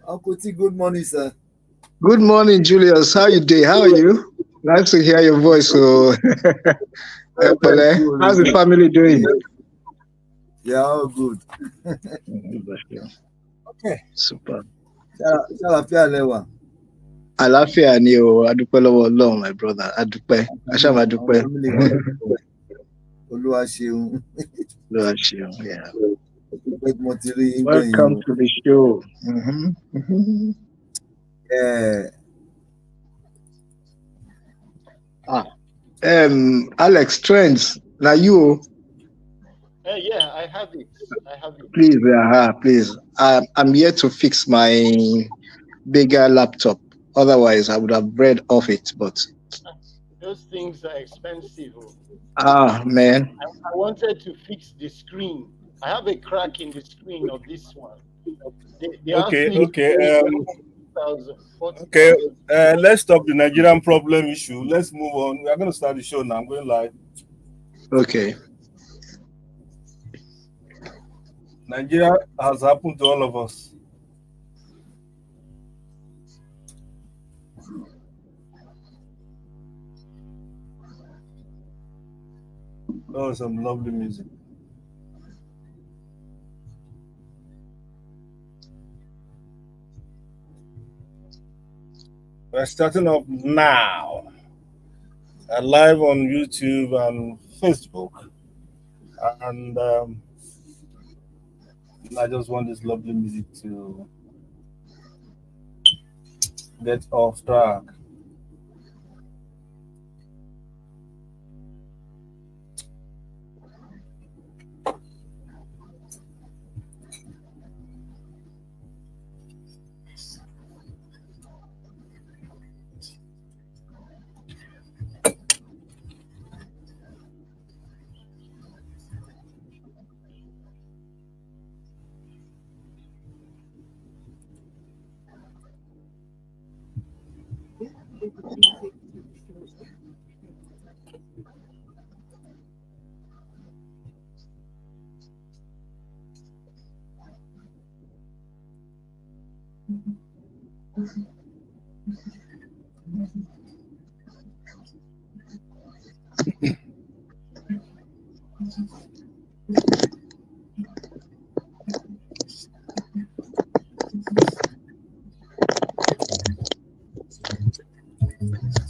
Uncle T, good morning, sir. Good morning, Julius. How you doing? How are you? Nice to hear your voice. So, Very, very Epele. How's the cool. family doing? Yeah, all good. Okay. Super. Ṣàlàfíà lẹ́wà. Àlàáfíà ni o, adúpẹ́ lọ́wọ́ Ọlọ́run, my brother. Adúpẹ́. Aṣá máa Àwọn dúpẹ́. family wa Olúwa ṣeun. Lọ́wọ́ ṣeun, yeah. Pé mo ti rí yín gbẹ̀yìn Welcome o. to the show. Eh, Alex Trends. Now you, Yeah, I have it. please, please. I'm here to fix my bigger laptop. Otherwise, I would have read off it. But Those things are expensive. man. I wanted to fix the screen. I have a crack in the screen of this one. They Okay. Let's stop the Nigerian problem issue. Let's move on. We are going to start the show now. I'm going live. Okay. Nigeria has happened to all of us. Oh, some lovely music. We're starting off now. Live on YouTube and Facebook. And I just want this lovely music to get off track.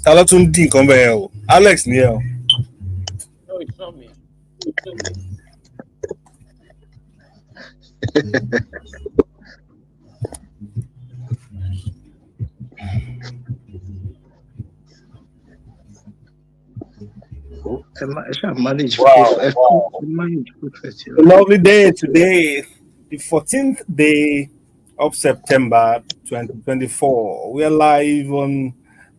Talatunde nǹkan bẹ́ẹ̀ o. Alex ni ẹ o. No, it's not me. Lovely day today, the 14th day of September 2024. We are live on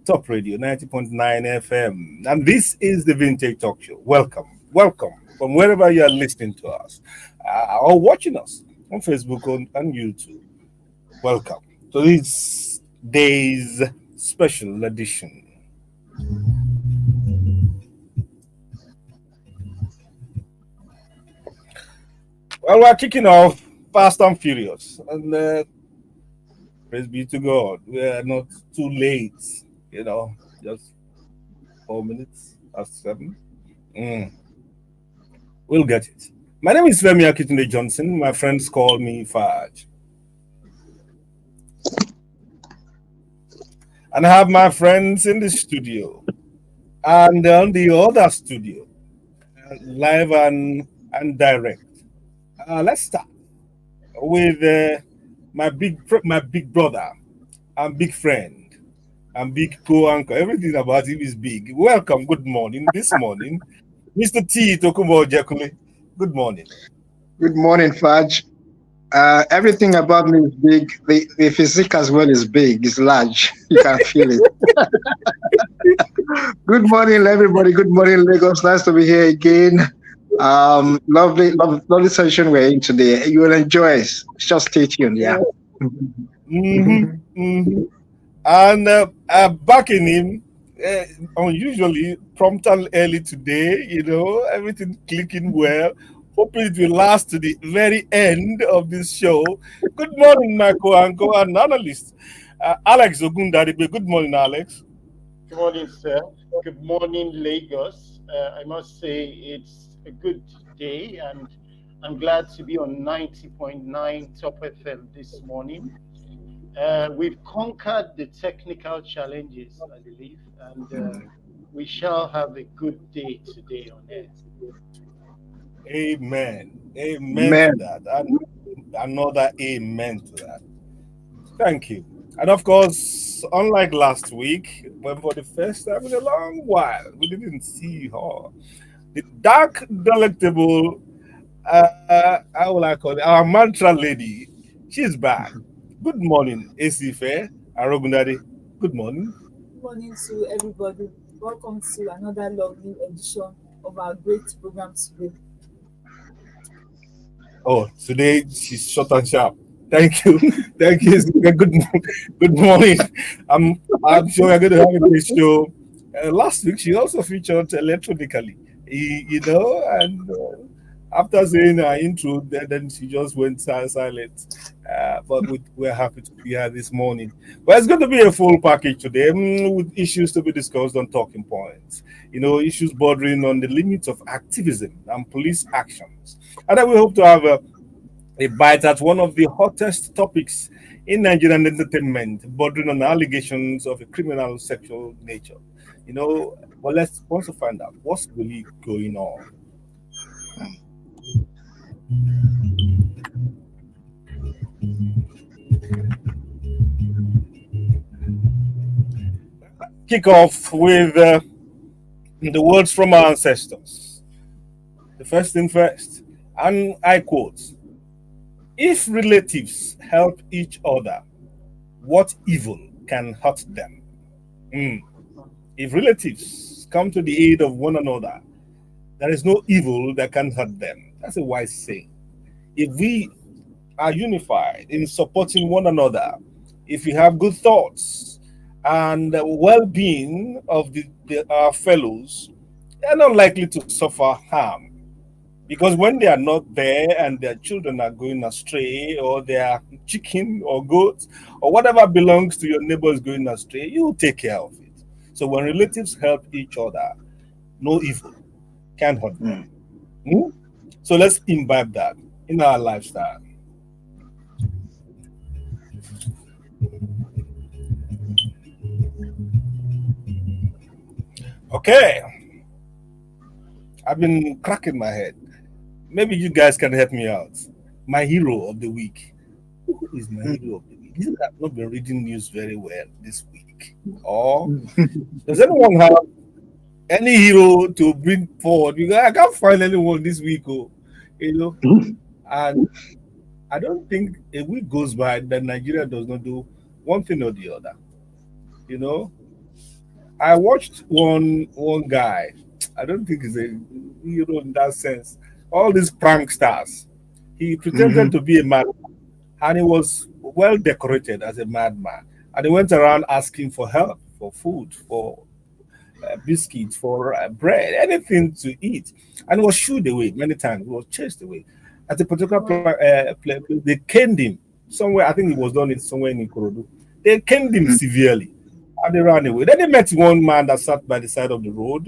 TopRadio 90.9 FM. And this is the Vintage Talk Show. Welcome from wherever you are listening to us or watching us on Facebook and YouTube. Welcome to this day's special edition. Well, we're kicking off fast and furious, and praise be to God, we are not too late. Just 4 minutes past 7. We'll get it. My name is Akintunde-Johnson. My friends call me Faj. And I have my friends in the studio and on the other studio, live and direct. Let's start with my big brother and big friend and big co-anchor. Everything about him is big. Welcome. Good morning. This morning, Mr. T. Tokumbo Jekule. Good morning. Good morning, Faj. Everything about me is big. The physique as well is big. It's large. You can feel it. Good morning, everybody. Good morning, Lagos. Nice to be here again. Lovely session we're in today. You will enjoy it. Just stay tuned. Yeah. And backing him, unusually prompt and early today. Everything clicking well. Hoping it will last to the very end of this show. Good morning, my co-anchor and analyst, Alex Ogundadibe. Good morning, Alex. Good morning, sir. Good morning, Lagos. I must say it's a good day, and I'm glad to be on 90.9 Top FM this morning. We've conquered the technical challenges, I believe, and we shall have a good day today on air. Amen. Amen to that. And another amen to that. Thank you. And of course, unlike last week, when for the first time in a long while, we didn't see her. The dark, delectable, how will I call it? Our mantra lady. She's back. Good morning, AC Fair, Arogundade. Good morning. Good morning to everybody. Welcome to another lovely edition of our great program today. Oh, today she's short and sharp. Thank you. Thank you. Good morning. I'm sure we're going to have a great show. Last week, she also featured electronically, and after saying her intro, then she just went silent. But we're happy to be here this morning. But it's going to be a full package today with issues to be discussed on talking points. Issues bordering on the limits of activism and police actions. And then we hope to have a bite at one of the hottest topics in Nigerian entertainment, bordering on allegations of a criminal sexual nature. But let's also find out what's really going on. Kick off with the words from our ancestors. The first thing first, and I quote, "If relatives help each other, what evil can hurt them?" If relatives come to the aid of one another, there is no evil that can hurt them. That's a wise saying. If we are unified in supporting one another, if we have good thoughts and well-being of our fellows, they're not likely to suffer harm. Because when they are not there and their children are going astray, or their chicken or goat or whatever belongs to your neighbor is going astray, you take care of it. So when relatives help each other, no evil can hurt them. So let's imbibe that in our lifestyle. Okay. I've been cracking my head. Maybe you guys can help me out. My hero of the week. Who is my hero of the week? Isn't that not been reading news very well this week? Or does anyone have any hero to bring forward? Because I can't find anyone this week, and I don't think a week goes by that Nigeria does not do one thing or the other. I watched one guy. I don't think he's a hero in that sense. All these pranksters. He pretended to be a madman, and he was well decorated as a madman. And he went around asking for help, for food, for biscuits, for bread, anything to eat. And he was shooed away many times. He was chased away. At a particular place, they caned him somewhere. I think it was done somewhere in Ikorodu. They caned him severely. And they ran away. Then they met one man that sat by the side of the road,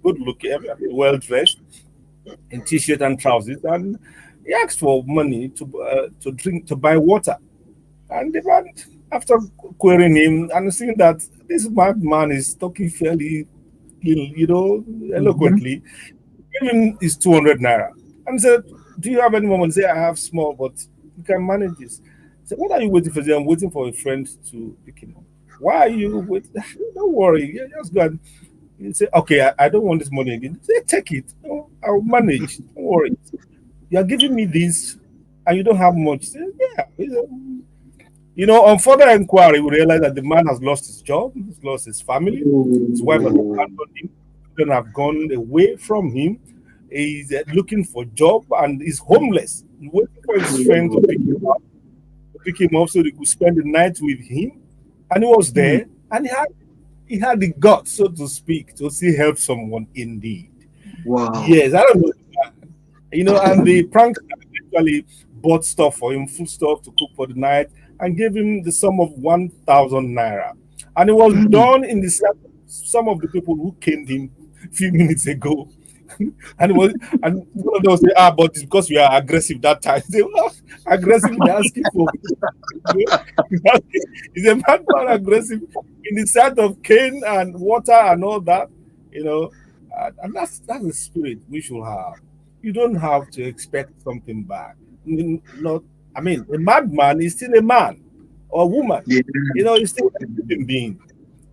good looking, well dressed, in t-shirt and trousers, and he asked for money to drink, to buy water. And the man, after querying him and seeing that this madman is talking fairly, eloquently, gave him his 200 naira and said, "Do you have any money?" He said, "I have small, but you can manage this." He said, "What are you waiting for?" He said, "I'm waiting for a friend to pick him up." "Why are you waiting?" "Don't worry, just go and..." He said, "Okay, I don't want this money again." He said, "Take it. I'll manage. Don't worry. You're giving me this and you don't have much." He said, "Yeah." On further inquiry, we realized that the man has lost his job, he's lost his family, his wife has abandoned him, children have gone away from him. He's looking for a job and he's homeless. He's waiting for his friend to pick him up so they could spend the night with him. And he was there, and he had the guts, so to speak, to see help someone indeed. Wow. Yes, I don't know. And the prankster actually bought stuff for him, food stuff to cook for the night, and gave him the sum of 1,000 naira. And it was done in the sight of some of the people who caned him a few minutes ago. And one of them say, but it's because we are aggressive that time. They were aggressive in asking for. Is a madman aggressive in the sight of cane and water and all that? And that's the spirit we should have. You don't have to expect something back. Not, a madman is still a man or a woman. Yeah. He's still a human being.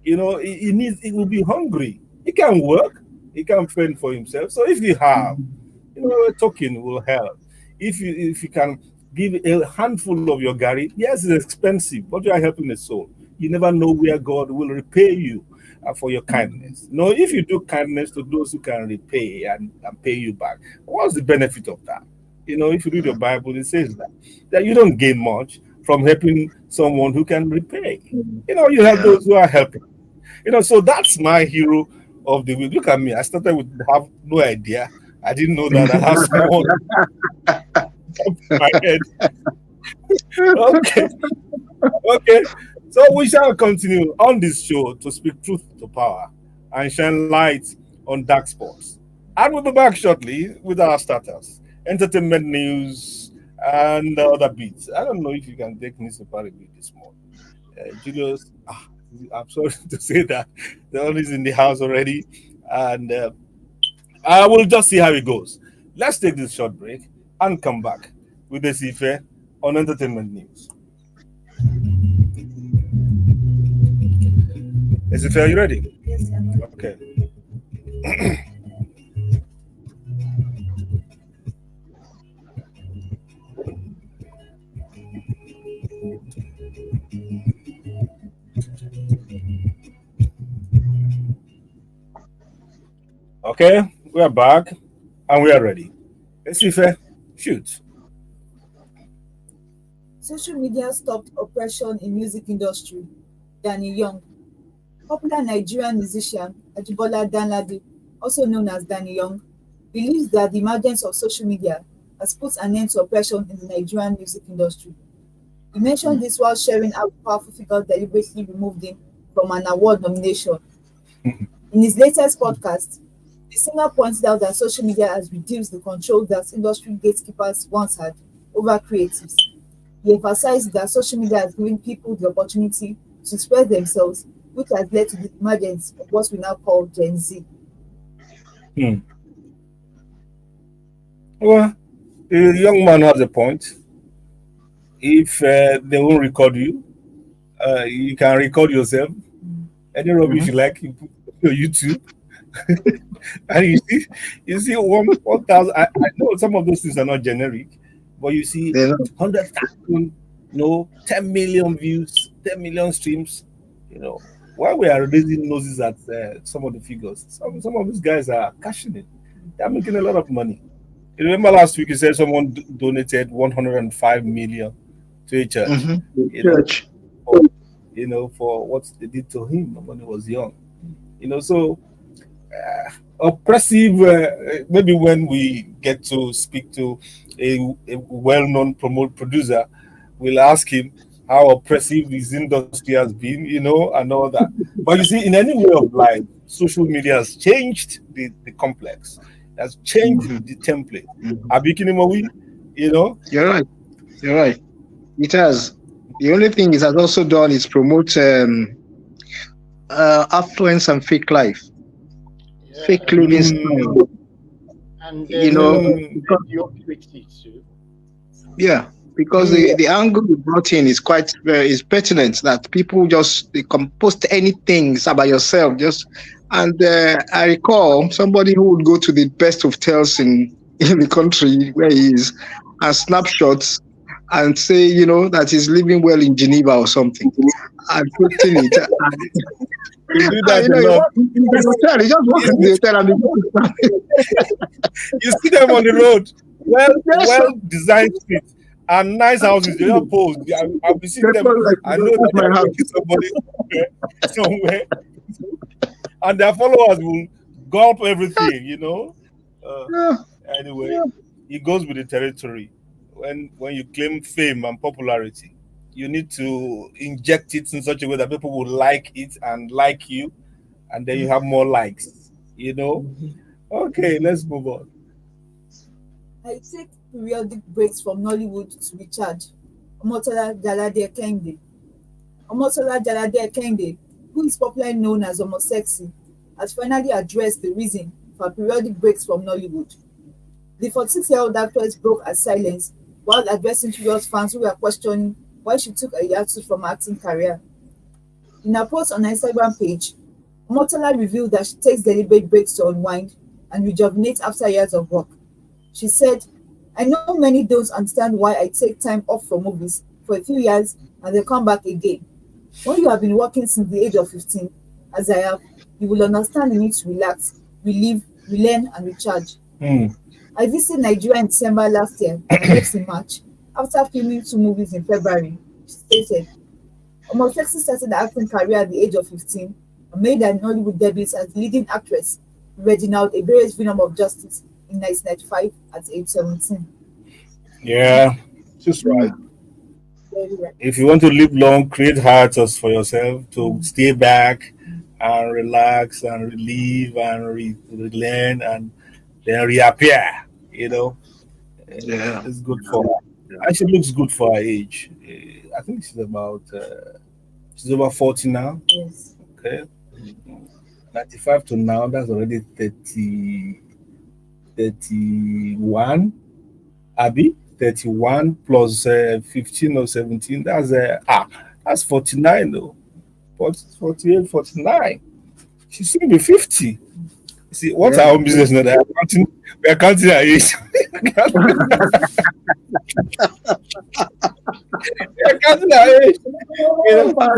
He will be hungry. He can work. He can fend for himself. So if you have, a token will help. If you can give a handful of your gari, yes, it's expensive, but you are helping a soul. You never know where God will repay you for your kindness. If you do kindness to those who can repay and pay you back, what's the benefit of that? If you read your Bible, it says that you don't gain much from helping someone who can repay. You have those who are helping. So that's my hero of the week. Look at me. I started with have no idea. I didn't know that I have someone in my head. Okay. So we shall continue on this show to speak truth to power and shine light on dark spots. And we'll be back shortly with our starters, entertainment news, and other beats. I don't know if you can take me separately this morning. Julius, I'm sorry to say that the one is in the house already, and I will just see how it goes. Let's take this short break and come back with the Sife on entertainment news. Sife, are you ready? Yes, sir. Okay. Okay, we are back and we are ready. Sife, shoot. Social media stopped oppression in music industry. Danny Young. Popular Nigerian musician Ajibola Danladi, also known as Danny Young, believes that the emergence of social media has put an end to oppression in the Nigerian music industry. He mentioned this while sharing how powerful figures deliberately removed him from an award nomination. In his latest podcast, the singer pointed out that social media has reduced the control that industry gatekeepers once had over creatives. He emphasized that social media has given people the opportunity to express themselves, which has led to the emergence of what we now call Gen Z. Well, the young man has a point. If they won't record you, you can record yourself. Any rubbish you like, you put on your YouTube. And you see 1,000. I know some of those things are not generic, but you see 100,000, 10 million views, 10 million streams. While we are raising noses at some of the figures, some of these guys are cashing it. They're making a lot of money. You remember last week you said someone donated 105 million to a church. For what they did to him when he was young. So oppressive. Maybe when we get to speak to a well-known producer, we'll ask him how oppressive his industry has been, and all that. But you see, in any way of life, social media has changed the complex, has changed the template. You're right. It has. The only thing it has also done is promote affluence and fake life, fake living style. And because the angle you brought in is quite is pertinent, that people they can post anything about yourself. And I recall somebody who would go to the best hotels in the country where he is and snapshots and say, that he's living well in Geneva or something, and posting it. You do that You see them on the road, well designed streets and nice houses. They don't pose. I'll be seeing them. I know that they're working somewhere, and their followers will gulp everything. Anyway, it goes with the territory. When you claim fame and popularity, you need to inject it in such a way that people will like it and like you, and then you have more likes. You know. Okay, let's move on. I take periodic breaks from Nollywood to recharge. Omotola Jalade Kende. Omotola Jalade Kende, who is popularly known as Omo Sexy, has finally addressed the reason for periodic breaks from Nollywood. The 46-year-old actress broke her silence while addressing curious fans who were questioning why she took a hiatus from her acting career. In a post on her Instagram page, Omotola revealed that she takes deliberate breaks to unwind and rejuvenate after years of work. She said, I know many don't understand why I take time off from movies for a few years and then come back again. When you have been working since the age of 15, as I have, you will understand the need to relax, relive, relearn, and recharge. Hmm. I visited Nigeria in December last year and left in March after filming 2 movies in February. She stated, Omosexy started her acting career at the age of 15 and made her Nollywood debut as the leading actress in Reginald Ebere's Venom of Justice in 1995 at age 17. Yeah, just right. Very right. If you want to live long, create hiatus for yourself to stay back and relax and relieve and relearn and then reappear. You know, Yeah. it's good for her. And she looks good for her age. I think she's about 40 now. Yes. Okay, 95 to now. That's already 31. Abby, 31 plus 15 or 17. That's 49 though. 40, 48, 49. She should be 50. See, what's our own business now? We are counting our age. We are counting our age. You know? But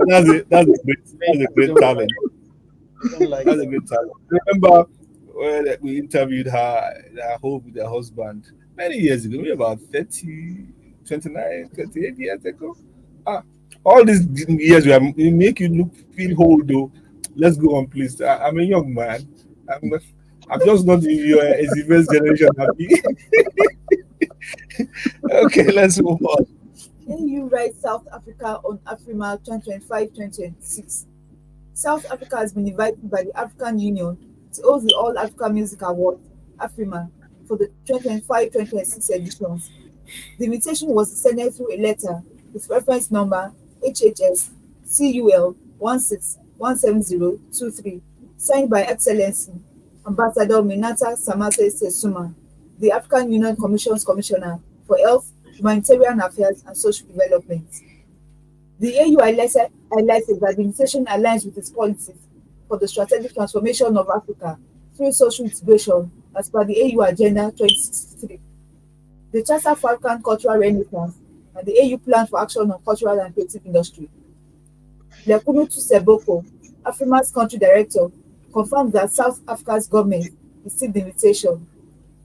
that's a great talent. That's a great talent. Remember when we interviewed her home with her husband many years ago, maybe about 30, 29, 38 years ago. Ah, all these years we make you feel old though. Let's go on, please. I'm a young man. I'm, I'm just not in your exhibit generation happy. Okay, let's move on. AU writes South Africa on Afrima 2025-2026. South Africa has been invited by the African Union to host the All Africa Music Awards, Afrima, for the 2025-2026 editions. The invitation was sent through a letter with reference number HHS CUL 1617023, signed by Excellency Ambassador Minata Samase Sesuma, the African Union Commission's Commissioner for Health, Humanitarian Affairs and Social Development. The AU highlighted that the invitation aligns with its policies for the strategic transformation of Africa through social integration as per the AU Agenda 2063, the Charter for African Cultural Renaissance, and the AU Plan for Action on Cultural and Creative Industry. Lekunutu Seboko, Afrima's country director, confirmed that South Africa's government received the invitation.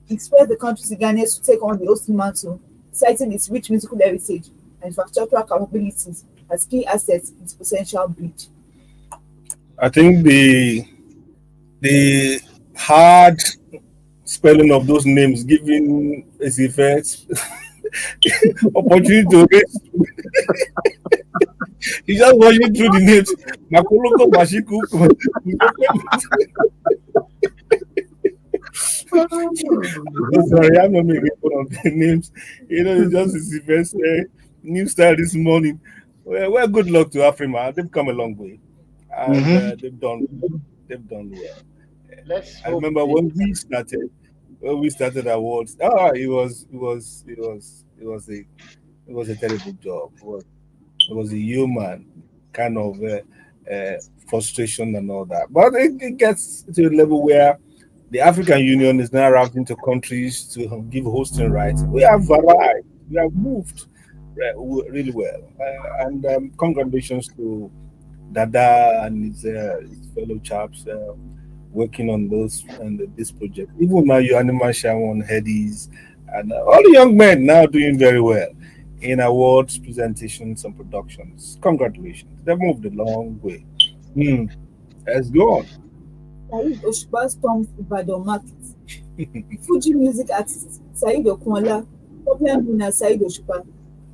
He expressed the country's eagerness to take on the hosting mantle, citing its rich musical heritage and infrastructural capabilities as key assets in its potential bid. I think the hard spelling of those names giving its effects opportunity to raise. He just watching through the names. Makoloko Bashiku. Sorry, I'm not making fun of the names. You know, it's just his events. New style this morning. Well, good luck to Afrima. They've come a long way, and they've done well. Let's I hope remember they- when we started awards. It was a terrible job. It was a human kind of frustration and all that. But it gets to a level where the African Union is now routing to countries to give hosting rights. We have arrived. We have moved really well. And congratulations to Dada and his fellow chaps working on this project. Even now, your Animal Shawan, Headies, and all the young men now doing very well in awards, presentations, and productions. Congratulations. They've moved a long way. Let's go on. Saheed Osupa storms Ibadan market. Fuji music artist Saheed Okunla, popularly known as Saheed Osupa,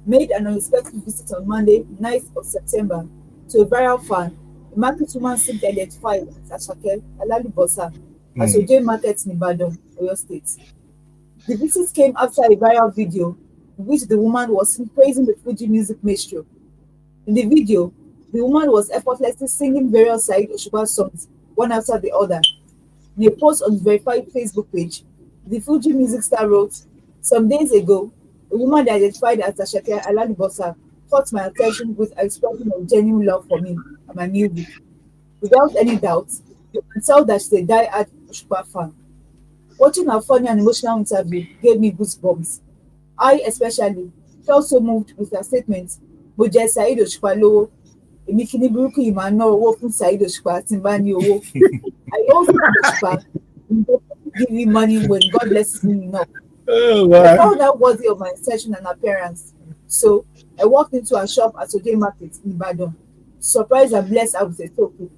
made an unexpected visit on Monday, 9th of September, to a viral fan. A market woman seemed identified as Asake Alalibosa at Oje Market in Ibadan, Oyo State. The visit came after a viral video in which the woman was seen praising the Fuji music maestro. In the video, the woman was effortlessly singing various Saheed Osupa songs, one after the other. In a post on the verified Facebook page, the Fuji music star wrote, "Some days ago, a woman identified as Asake Alalibosa caught my attention with her expression of genuine love for me and my music. Without any doubt, you can tell that she's a die-hard Osupa fan." Watching her funny and emotional interview gave me goosebumps. I especially felt so moved with her statement, "Mo jẹ Saheed Osupa lówó, èmi kì í ní burúkú yìí máa ná owó fún Saheed Osupa tí n bá ní owó. I also Osupa give me money when God blesses me enough." I found her worthy of my attention and appearance. So I walked into her shop at Oje Market in Ibadan, surprised and blessed her with a token.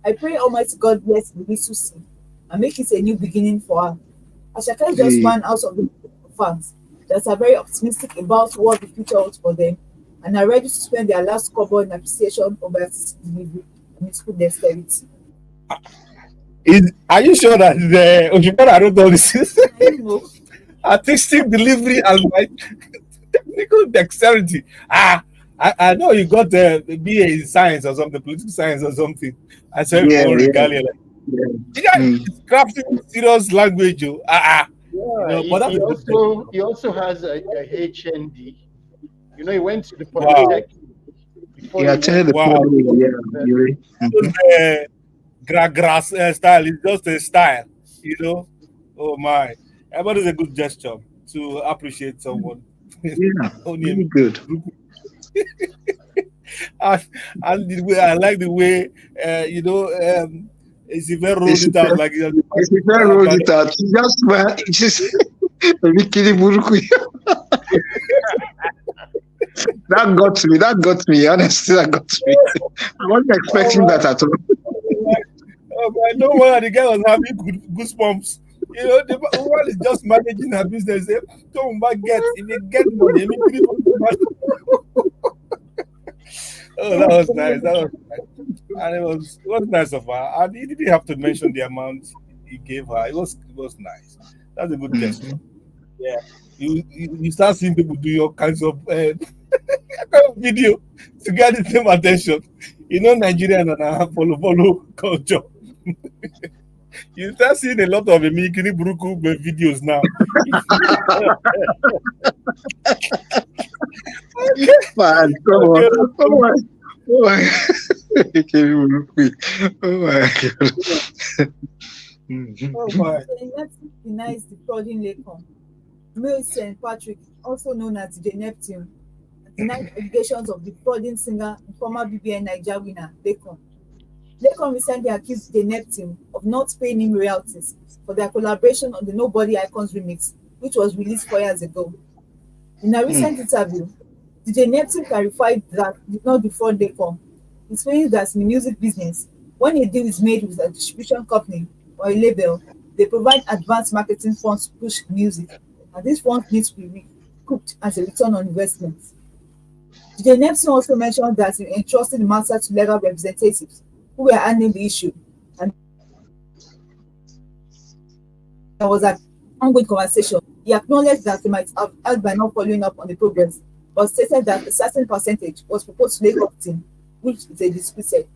I pray Almighty God bless the little seed and make it a new beginning for her. Asake is just one out of the fans that are very optimistic about what the future holds for them and are ready to spend their last kobo in appreciation of their artistic delivery and musical dexterity. Are you sure that the Oshipara wrote all this? I know. Artistic delivery and my technical dexterity. I know you got the BA in science or something, political science or something. I said, regalia. It's crafting serious language. You know, but he also has a HND. You know, he went to the Polytechnic. He attended the grass style is just a style, you know. Oh my, but it's a good gesture to appreciate someone. Yeah, really good. and the way, I like the way you know, it's even rolled it out like it's even rolled it out. It's just that got me, honestly, that got me. I wasn't expecting that at all. I know why the guy was having goosebumps. You know, the woman is just managing her business. Don't get if you get money. Oh, that was nice. And it was nice of her. And he didn't have to mention the amount he gave her. It was nice. That's a good gesture. Yeah, you start seeing people do all kinds of video to get the same attention. You know, Nigerian and follow culture. You start seeing a lot of Mikini Buruku videos now. Man, come on. Oh my God. Let's denies the frauding Lekon. Mil St. Patrick, also known as DJ Neptune, denied allegations of defrauding singer and former BBN Niger winner Lekon. Lekon recently accused DJ Neptune of not paying him royalties for their collaboration on the Nobody Icons remix, which was released 4 years ago. In a recent interview, DJ Neptune clarified that he did not defraud Lekon, explaining that in the music business, when a deal is made with a distribution company or a label, they provide advanced marketing funds to push music, and these funds need to be recouped as a return on investment. DJ Neptune also mentioned that he entrusted the matter to legal representatives who were handling the issue, and there was an ongoing conversation. He acknowledged that he might have helped by not following up on the progress, but stated that a certain percentage was proposed to Lagos team, which they disputed.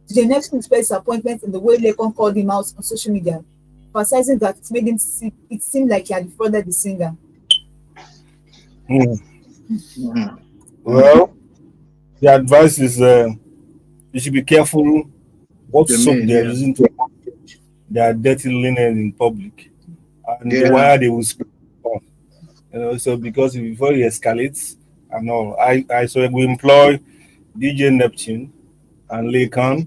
DJ Neptune expressed disappointment in the way Lekon called him out on social media, emphasizing that it made him it seemed like he had defrauded the singer. Well, the advice is you should be careful what soap they're using to wash their dirty linen in public, and the wire they will spray on. You know, so because before it escalates and all, I so we employ DJ Neptune and Lekon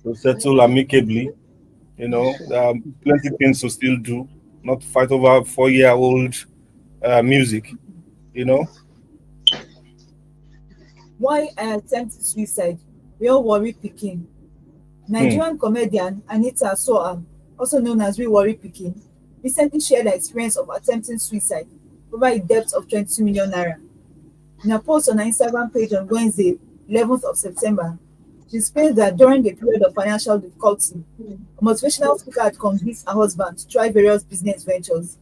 to settle amicably. You know, there are plenty of things to still do, not fight over 4-year-old music. You know. Why I attempted suicide? Real worry picking. Nigerian comedian Anita Soa, also known as Real Worry Picking, recently shared her experience of attempting suicide over a debt of 22 million naira. In a post on her Instagram page on Wednesday, 11th of September, she explained that during the period of financial difficulty, a motivational speaker had convinced her husband to try various business ventures.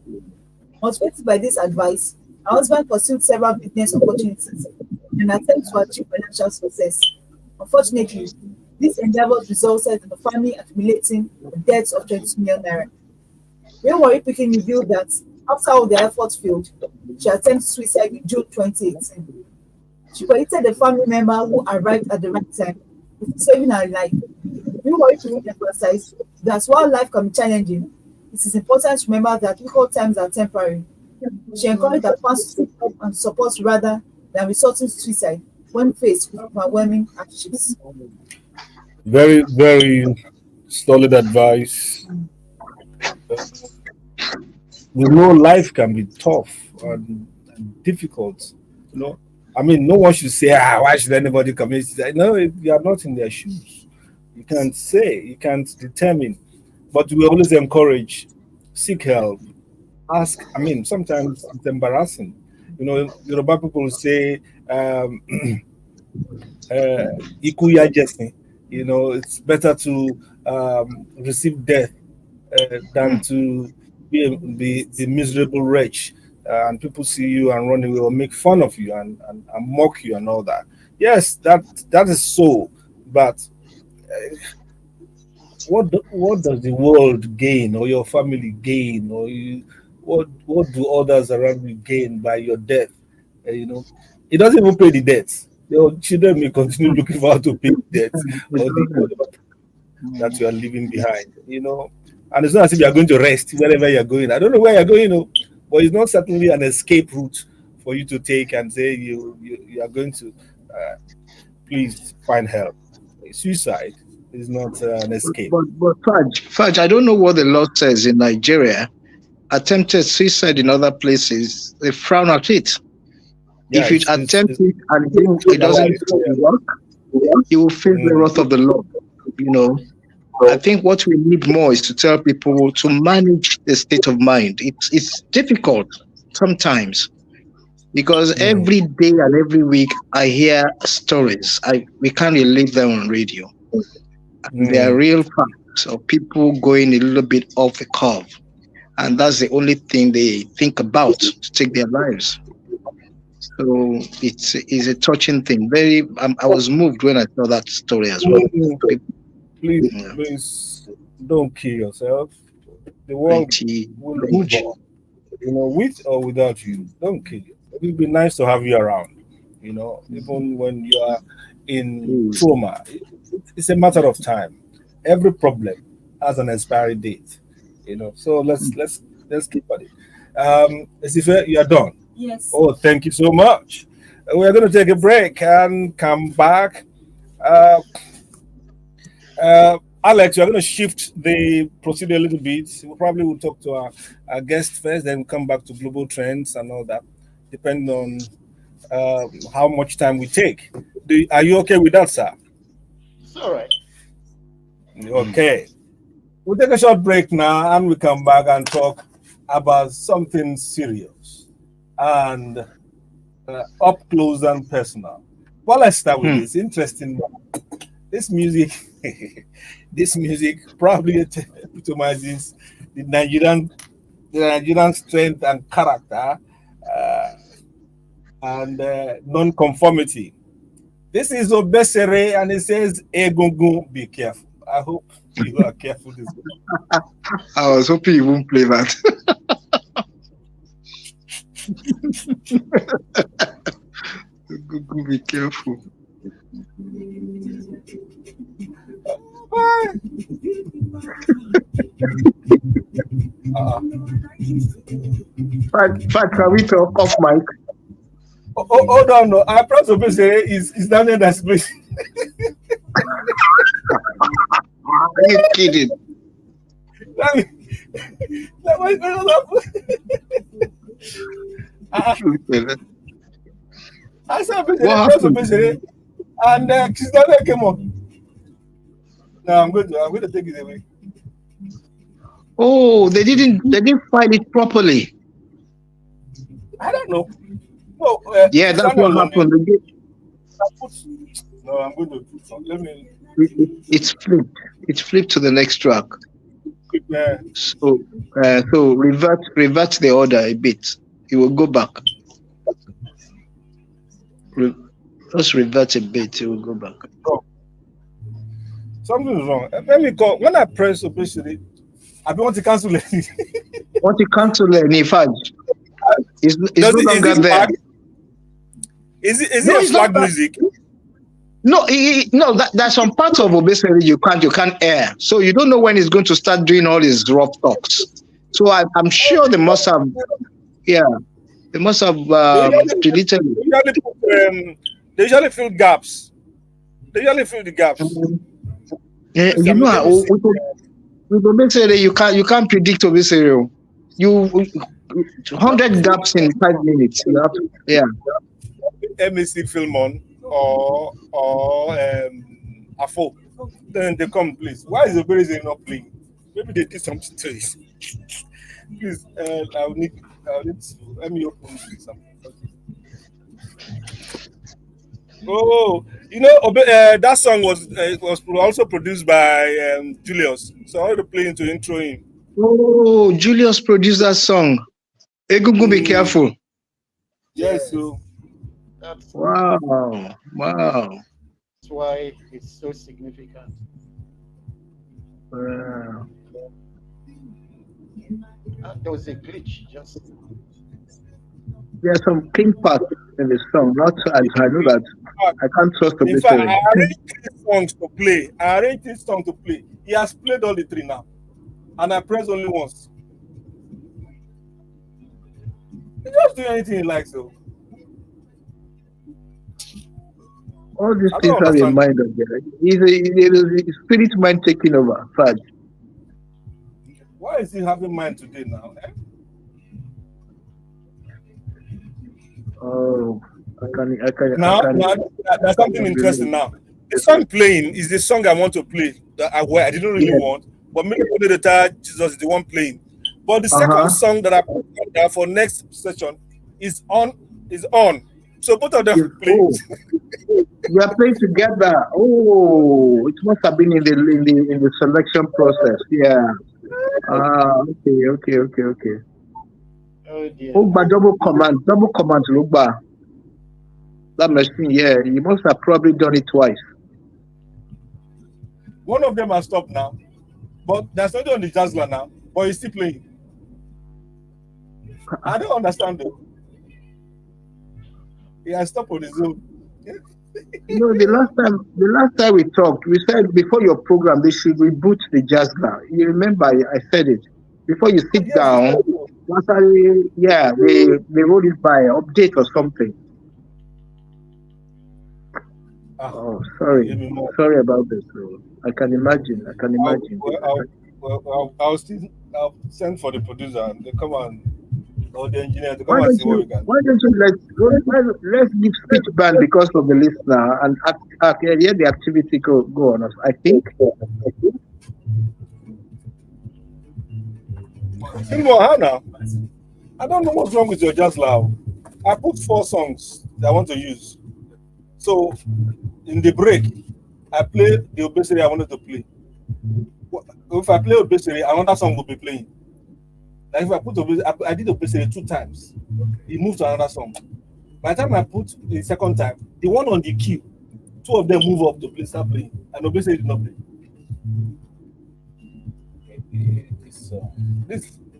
Motivated by this advice, her husband pursued several business opportunities in an attempt to achieve financial success. Unfortunately, these endeavors resulted in the family accumulating a debt of 22 million naira. Real Worry Pikin revealed that after all their efforts failed, she attempted suicide in June 2018. She credited a family member who arrived at the right time with saving her life. Real Worry Pikin emphasized that while life can be challenging, it is important to remember that difficult times are temporary. She encouraged her fans to seek help and support rather than resorting to suicide when faced with overwhelming hardships. Very, very solid advice. We know life can be tough and difficult. I mean, no one should say, why should anybody commit suicide? No, you are not in their shoes. You can't say, you can't determine. But we always encourage, seek help, ask. I mean, sometimes it's embarrassing. Yoruba people say, ikuya jesi. It's better to receive death than to be the miserable wretch. And people see you and run away or make fun of you and mock you and all that. Yes, that is so. But what does the world gain or your family gain or what do others around you gain by your death? It doesn't even pay the debts. Your children may continue looking for how to pay the debts or that you are leaving behind. And it's not as if you are going to rest wherever you're going. I don't know where you're going, but it's not certainly an escape route for you to take and say you are going to please find help. Suicide is not an escape. But Fudge, I don't know what the law says in Nigeria. Attempted suicide in other places, they frown at it. Yeah, if you attempt it and it doesn't work, you will face the wrath of the law. I think what we need more is to tell people to manage the state of mind. It's difficult sometimes because every day and every week I hear stories. We can't relate them on radio. They are real facts of people going a little bit off the curve, and that's the only thing they think about to take their lives. So it's a touching thing. I was moved when I saw that story as well. Please don't kill yourself. The world will move on. With or without you, don't kill you. It will be nice to have you around. Even when you are in trauma, it's a matter of time. Every problem has an expiry date. So let's keep at it. Esife, you are done. Yes. Oh, thank you so much. We're going to take a break and come back. Alex, we're going to shift the procedure a little bit. We probably will talk to our guest first, then come back to global trends and all that, depending on how much time we take. Are you okay with that, sir? It's all right. Okay. We'll take a short break now and we come back and talk about something serious and up close and personal. Well, let's start with this interesting one. This music probably epitomizes the Nigerian strength and character and non-conformity. This is Obesere and it says Egungun, be careful. I hope you are careful this week. I was hoping you won't play that. Be careful. Fact, can we talk off mic? Hold on, no. I promise Obesere is down there that's place. Are you kidding? I said Obesere, and she's down there came on. No, I'm going to take it away. Oh, they didn't file it properly. I don't know. No, Yeah, that's what happened. No, I'm going to do something. Let me. It's flipped. It's flipped to the next track. Yeah. So revert the order a bit. It will go back. Just revert a bit. It will go back. Oh. Something is wrong. Let me go. When I press obesity, I don't want to cancel it. Want to cancel it? In fact, it's no longer there. Is it a flag music? No, there's some parts of obesity you can't air. So you don't know when he's going to start doing all his rough talks. So I'm sure they must have, they must have deleted it. They usually fill gaps. They usually fill the gaps. Yeah, you know, with obesity you can't predict obesity. You 100 gaps in 5 minutes. You have to, MAC film on or AFO. Then they come, please. Why is the Obesity not playing? Maybe they did something to it. Please, I'll need to let me open something. Oh, you know, that song was also produced by Julius. So I want to play into intro him. Oh, Julius produced that song. Egungun, be careful. Yes, so wow. That's why it's so significant. There was a glitch just. There's some clean parts in the song. Not I know that I can't trust the. In fact, I arranged 3 songs to play. He has played all the 3 now, and I pressed only once. He just do anything he likes, though. All these things have a mind of it. He's a spirit mind taking over. Fudge. Why is he having mind today now? Oh, I can. Now, there's something interesting now. The song playing is the song I want to play that I didn't really want, but maybe the third Jesus is the one playing. But the second song that I put down for next session is on. So both of them play. You are playing together. Oh, it must have been in the selection process. Yeah. Okay. Oh dear. Oh, but double command, Lugba. That machine, you must have probably done it twice. One of them has stopped now, but there's nothing on the Jazzler now, but he's still playing. I don't understand though. He has stopped on his own. You know, the last time we talked, we said before your program they should reboot the Jazzler. You remember I said it. Before you sit down, they roll it by update or something. Oh, sorry about this. I can imagine. I'll send for the producer and they come and or the engineer to come and see what we can. Why don't you let's give speech ban because of the listener and hear the activity go on us. I think. Hannah, I don't know what's wrong with your jazz loud. I put 4 songs that I want to use. So in the break, I play the obesity I wanted to play. If I play obesity, another song will be playing. Like if I put obesity, I did obesity 2 times. It moved to another song. By the time I put the second time, the one on the queue, 2 of them move up to start playing, and obesity did not play.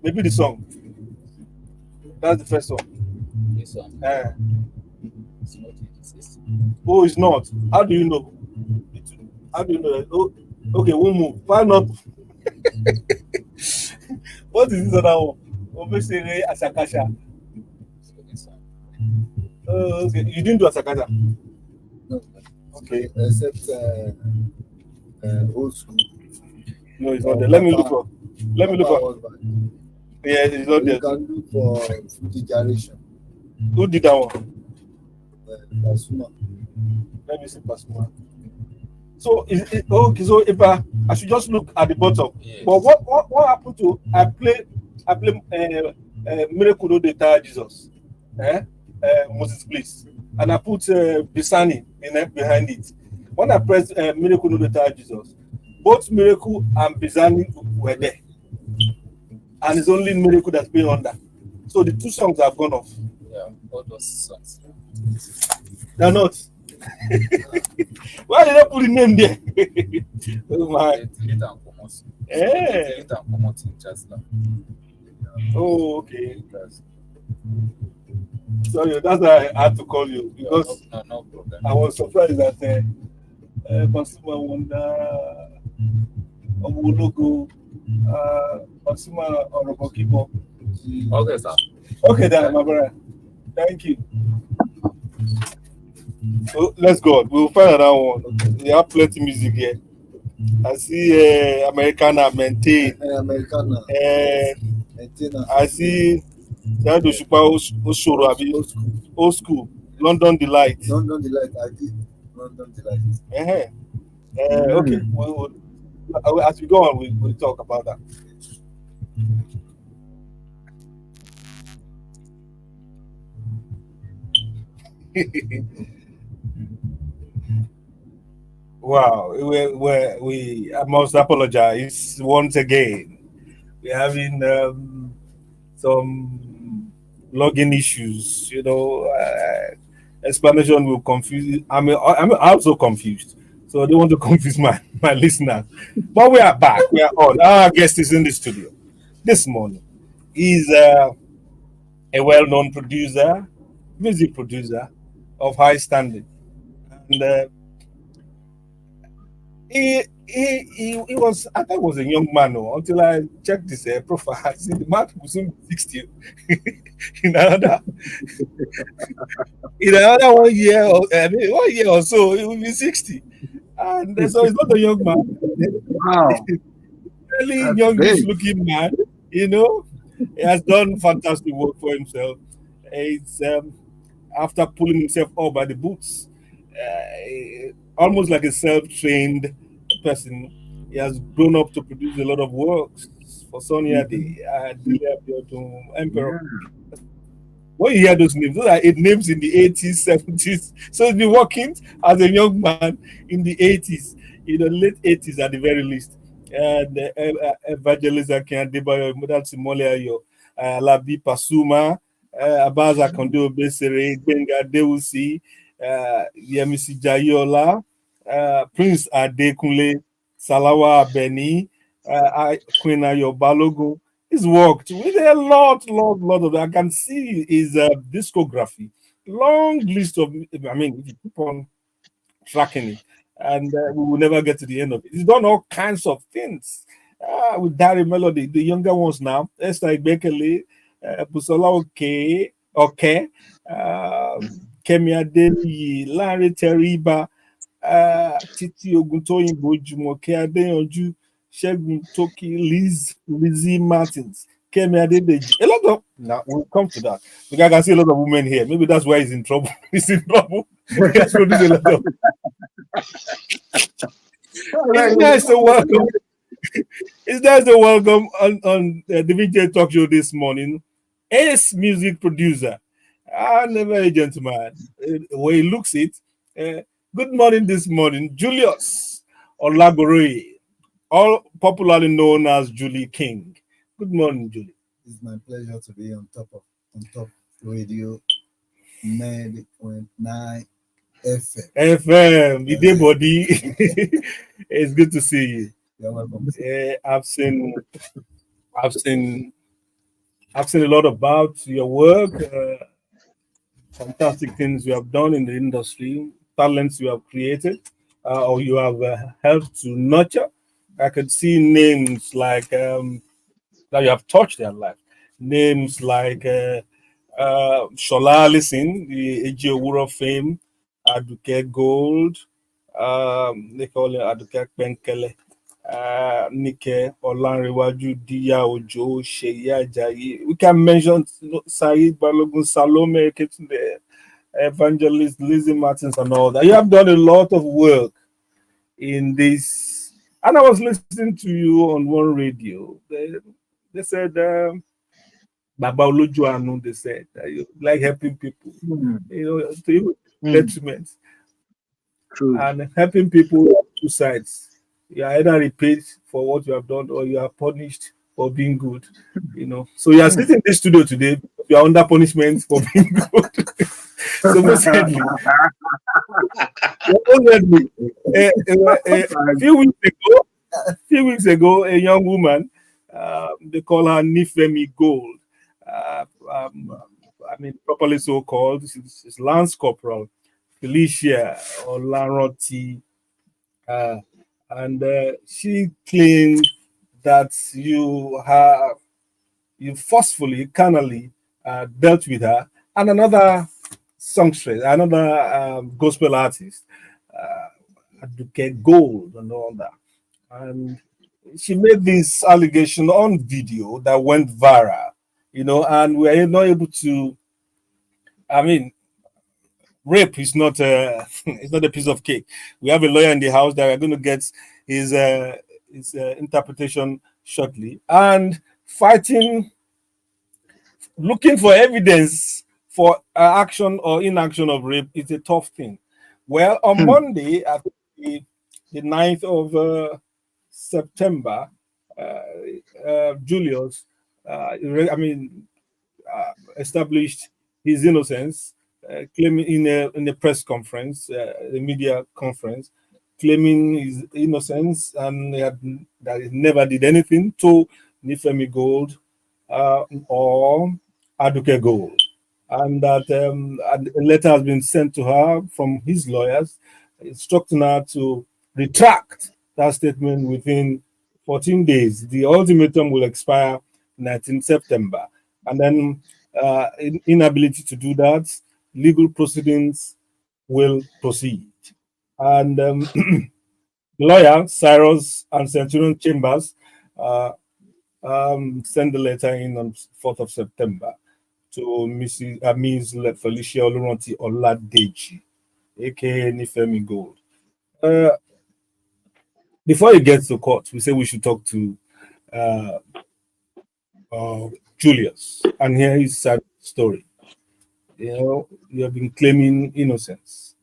Maybe the song. That's the first one. This one. It's not in the system. Oh, it's not. How do you know? How do you know that? Oh, okay, we'll move. Why not? What is this other one? Obesere Asakasha. Oh, okay. You didn't do Asakasha? No. Okay. Except old school. No, it's not there. Let me look for. Yeah, it's not there. You can look for Fuji Generation. Who did that one? Pasuma. Let me see Pasuma. So okay? So if I should just look at the bottom. Yes. But what happened to I play Miracle No Dey Tire Jesus, Moses Bliss, and I put Bisani behind it. When I pressed Miracle No Dey Tire Jesus, both Miracle and Bisani were there, and it's only Miracle that's been under. So the two songs have gone off. Yeah, all those songs. They're not. Why did I put the name there? Oh my. Delete and promote. Eh. Delete and promote in just now. Oh, okay. That's- Sorry, that's why I had to call you because no problem. I was surprised that Consumer Wonder, Omulogo, Consumer Orobokibo. Okay, sir. Okay, then, my brother. Thank you. So let's go. We'll find another one. We have plenty music here. I see Americana Maintain. Americana. Maintainer. I see Jado Shupa Oshoro Abi Old School. London Delight. London Delight. I did. London Delight. Okay. As we go on, we'll talk about that. Wow, I must apologize once again. We're having some login issues. Explanation will confuse. I'm also confused, so I don't want to confuse my listeners. But we are back. We are on. Our guest is in the studio this morning. He's a well-known producer, music producer of high standing, and he was, I thought he was a young man until I checked his profile. I see the man will soon be 60 in another 1 year or so he will be 60, and so he's not a young man. Wow. Really That's youngish big. looking man. He has done fantastic work for himself. It's after pulling himself up by the boots, almost like a self-trained person. He has grown up to produce a lot of works for Sonny Ade, Emperor. When you hear those names, those are 8 names in the 80s, 70s. So he's been working as a young man in the 80s, late 80s at the very least. And Evangelist Akintunde-Johnson, Modal Simole, Labi Pasuma, Abaza Konde Obesere, Benga Deusi, Yemisi Jayola, Prince Adekunle, Salawa Abeni, Queen Ayo Balogun. He's worked with a lot of. I can see his discography, long list of. I mean, if you keep on tracking it, and we will never get to the end of it. He's done all kinds of things with Dari Melody, the younger ones now, Esther Igbekele, Busola Okay, Kemi Adeniyi, Larry Teriba, Titi Oguntoyinbo, Jumoke Adeyanju, Shegun Toki, Lizzie Martins, Kemi Adedeji. A lot of now we'll come to that because I can see a lot of women here. Maybe that's why he's in trouble. He's in trouble. He has produced a lot of. It's nice to welcome. It's nice to welcome on the VJ Talk Show this morning. Ace music producer, never a gentleman. The way he looks it. Good morning this morning, Julius Olagoroye, all popularly known as Julie King. Good morning, Julie. It's my pleasure to be on Top Radio 90.9 FM. Ide body. It's good to see you. You're welcome. I've seen a lot about your work. Fantastic things you have done in the industry, talents you have created, or you have helped to nurture. I could see names like that you have touched their life. Names like Shola Alison, the AG Owuro fame, Aduke Gold, they call it Aduke Penkele, Nike, Olanrewaju, Diya Ojo, Sheyi Ajayi. We can mention Said Balogun, Salome Eketunde, Evangelist Lizzie Martins, and all that. You have done a lot of work in this. And I was listening to you on one radio. They said, Baba Olujuanu, they said, you like helping people, to your detriment. True. And helping people on two sides. You are either repaid for what you have done or you are punished for being good. So you are sitting in this studio today, you are under punishment for being good. So mostly, a few weeks ago, a young woman, they call her Nifemi Gold. Properly so called. She's Lance Corporal Felicia Olaroti, and she claimed that you forcefully, carnally dealt with her, and another songstress, another gospel artist, Aduke Gold, and all that. And she made this allegation on video that went viral, and we are not able to. Rape is not it's not a piece of cake. We have a lawyer in the house that we're going to get his interpretation shortly, and fighting, looking for evidence for action or inaction of rape is a tough thing. Well, on Monday, I think the 9th of September, Julius, established his innocence, claiming in a press conference, a media conference, claiming his innocence and that he never did anything to Nifemi Gold or Aduke Gold, and that a letter has been sent to her from his lawyers instructing her to retract that statement within 14 days. The ultimatum will expire 19 September. And then inability to do that, legal proceedings will proceed. And lawyer Cyrus and Centurion Chambers sent the letter in on 4th of September to Ms. Felicia Oluronti Oladeji, aka Nifemi Gold. Before it gets to court, we say we should talk to Julius, and here is sad story. You have been claiming innocence.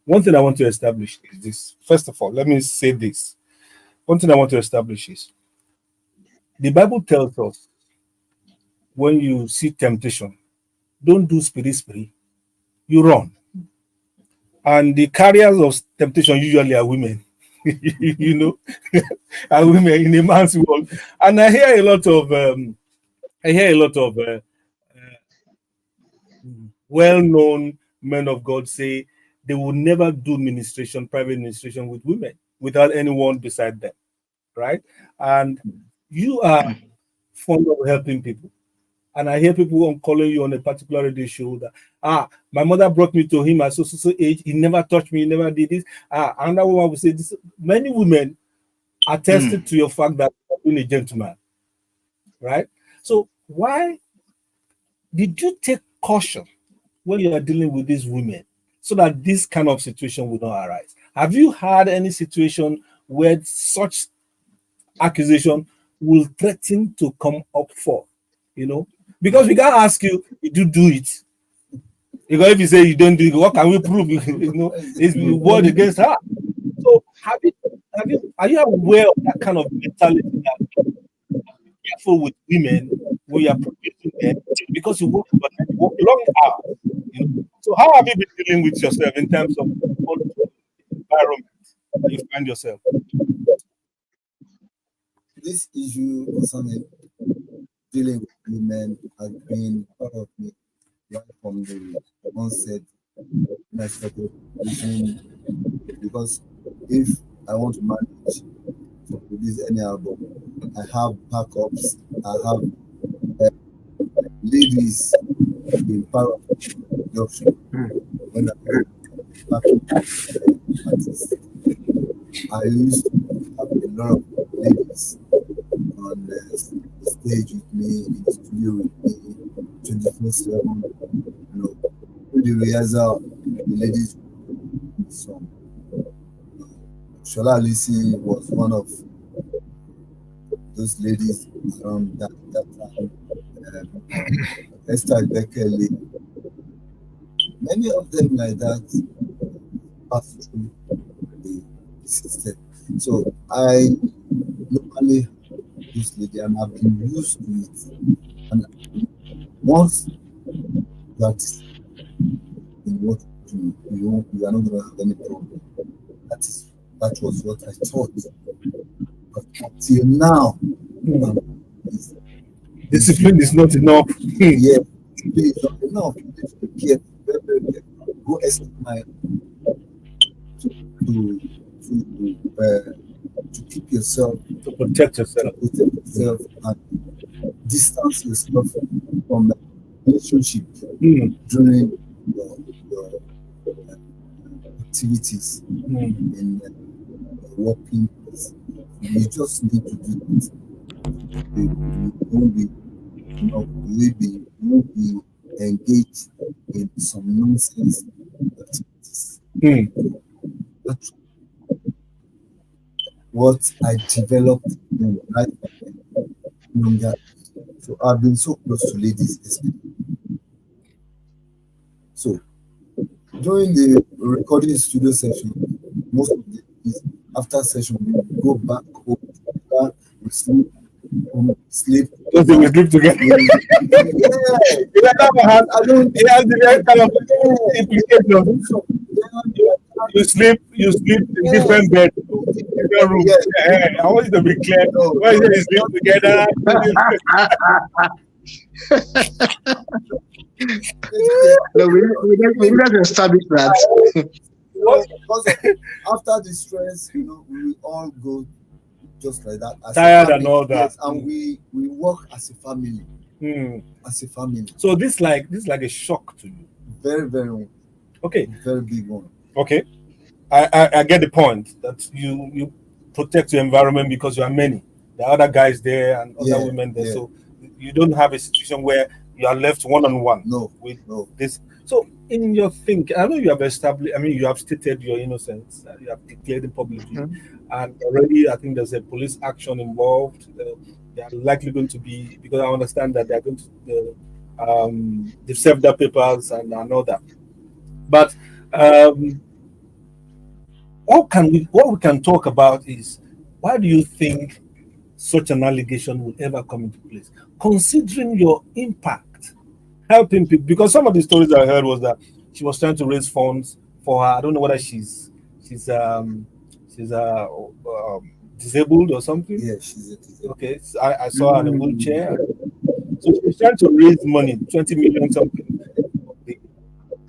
One thing I want to establish is this. First of all, let me say this. One thing I want to establish is the Bible tells us when you see temptation, don't do spirit, you run. And the carriers of temptation usually are women, are women in a man's world. And I hear a lot of well-known men of God say they will never do private ministration with women without anyone beside them, right? And you are fond of helping people. And I hear people calling you on a particular radio show that, my mother brought me to him at so age. He never touched me. He never did this. Another woman will say this. Many women attested to your fact that you're a gentleman, right? So why did you take caution when you are dealing with these women so that this kind of situation will not arise? Have you had any situation where such accusation will threaten to come up for, Because we can't ask you, did you do it? Because if you say you don't do it, what can we prove? It's word against her. So are you aware of that kind of mentality that be careful with women when you are producing them because you work long hours? So how have you been dealing with yourself in terms of environment you find yourself? This issue concerning dealing with women has been part of me right from the onset when I started listening, because if I want to manage to produce any album, I have backups, I have ladies being part of the production. When I backing artists, I used to have a lot of ladies on the stage with me, in the studio with me, 24/7. With the rehearsal, the ladies the song. Shola Alisi was one of those ladies around that time. Esther Bekele, many of them like that passed through the system. So I normally this lady and I've been used to it. And once that in what you are not going to have any problem. That was what I thought. But until now, discipline is not enough. Yeah, discipline is not enough. You need to be careful, very, very careful. Go extra mile to keep yourself, To protect yourself. And distance yourself from relationship during your activities in working place. You just need to do it. You won't be engaged in some nonsense activities. That's what I developed in life younger. So I've been so close to ladies, especially. So during the recording studio session, most of the days after session, we go back home, we sleep. Because they will sleep together. I don't. It has the right kind of implication. You sleep in different beds, different rooms. I want you to be clear. Why is it sleep together? No, we need to establish that. Because after the stress, we all go just like that. Tired and all that. Yes, and we work as a family. As a family. So this like a shock to you. Very, very. Okay. Very big one. Okay. I get the point that you protect your environment because you are many. There are other guys there and other women there. So you don't have a situation where you are left one-on-one with this. So in your thinking, I know you have established, you have stated your innocence, you have declared it publicly, and already I think there's a police action involved. They are likely going to be, because I understand that they are going to they've served their papers and all that. But what we can talk about is, why do you think such an allegation will ever come into place, considering your impact, helping people? Because some of the stories I heard was that she was trying to raise funds for her. I don't know whether she's disabled or something. Yeah, she's disabled. Okay, so I saw her in a wheelchair. So she's trying to raise money, 20 million something,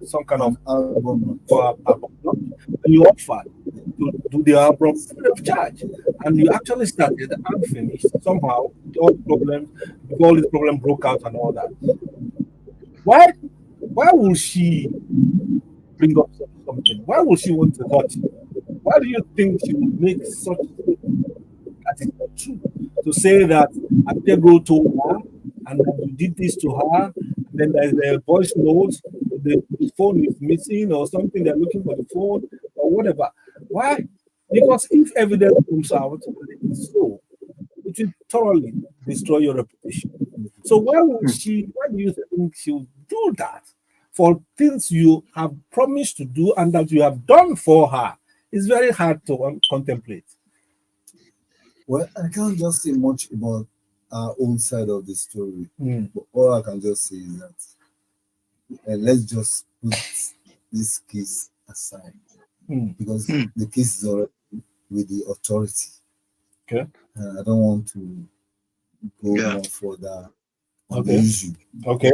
some kind of album for her album. And you offered to do the album free of charge, and you actually started and finished somehow. All these problems broke out and all that. Why will she bring up something? Why will she want to hurt you? Why do you think she would make such that is not true? To say that Abego told her and that you did this to her, and then there's a voice note, the phone is missing or something, they're looking for the phone or whatever. Why? Because if evidence comes out and it is so, it will thoroughly destroy your reputation. So why do you think she will do that for things you have promised to do and that you have done for her? It's very hard to contemplate. Well, I can't just say much about our own side of the story. But all I can just say is that let's just put this case aside, because the case is already with the authority. Okay. I don't want to go more further on the issue. Okay.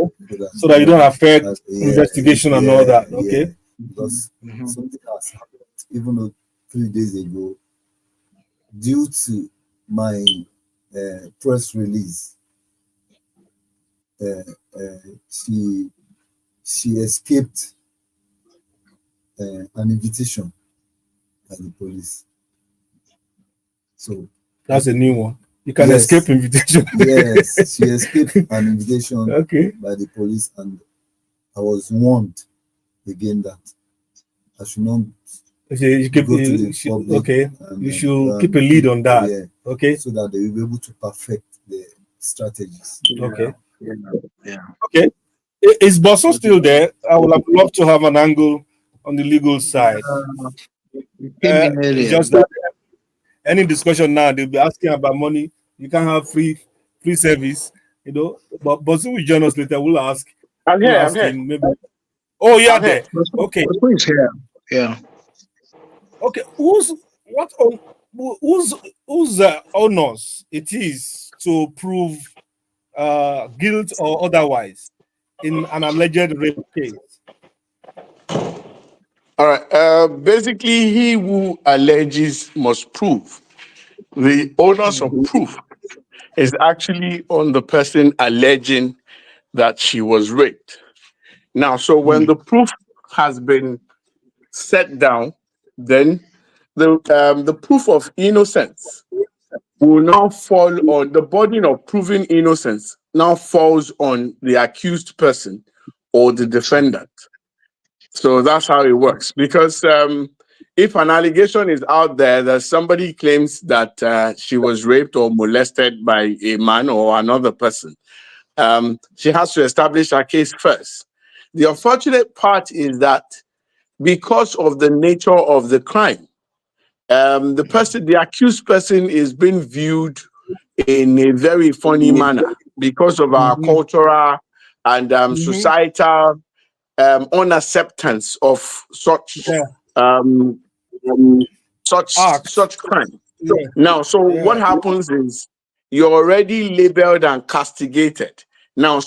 So that you don't affect investigation and all that. Okay. Yeah. Because something has happened, even though 3 days ago, due to my press release, she escaped an invitation by the police. So that's a new one. You can escape invitation. Yes, she escaped an invitation by the police, and I was warned again that I should not You keep, go to the public. okay, and, you should keep a lead on that. Yeah, okay, so that they will be able to perfect the strategies. okay, Yeah. okay. Is Bosso still there? I would have loved to have an angle on the legal side. You came in It's earlier. just that any discussion now, they'll be asking about money. You can't have free service, But Bosso will join us later. We'll ask. I'm We'll here. I'm ask here. him maybe. Oh, you're I'm here. there. Okay. Who's here? Yeah. Okay. Whose honors it is to prove guilt or otherwise in an alleged rape case? All right. Basically, he who alleges must prove. The onus of proof is actually on the person alleging that she was raped. Now, so when the proof has been set down, then the proof of innocence will now fall on the burden of proving innocence now falls on the accused person or the defendant. So that's how it works. Because if an allegation is out there that somebody claims that she was raped or molested by a man or another person, she has to establish her case first. The unfortunate part is that because of the nature of the crime, the accused person is being viewed in a very funny manner because of our cultural and societal unacceptance of such such crime. Now, so what happens is you're already labeled and castigated. Now,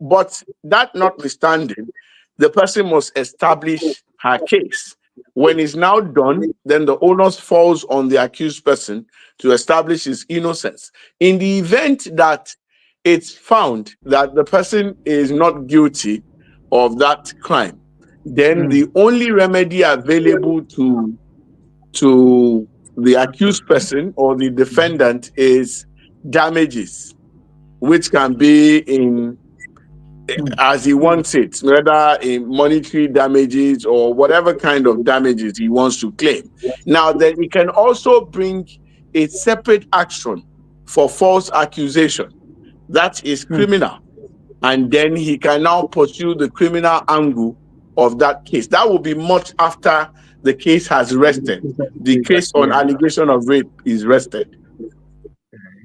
but that notwithstanding, the person must establish her case. When it's now done, then the onus falls on the accused person to establish his innocence. In the event that it's found that the person is not guilty of that crime, then the only remedy available to the accused person or the defendant is damages, which can be in as he wants it, whether in monetary damages or whatever kind of damages he wants to claim. Now, then he can also bring a separate action for false accusation. That is criminal. And then he can now pursue the criminal angle of that case. That will be much after the case has rested. The case on allegation of rape is rested.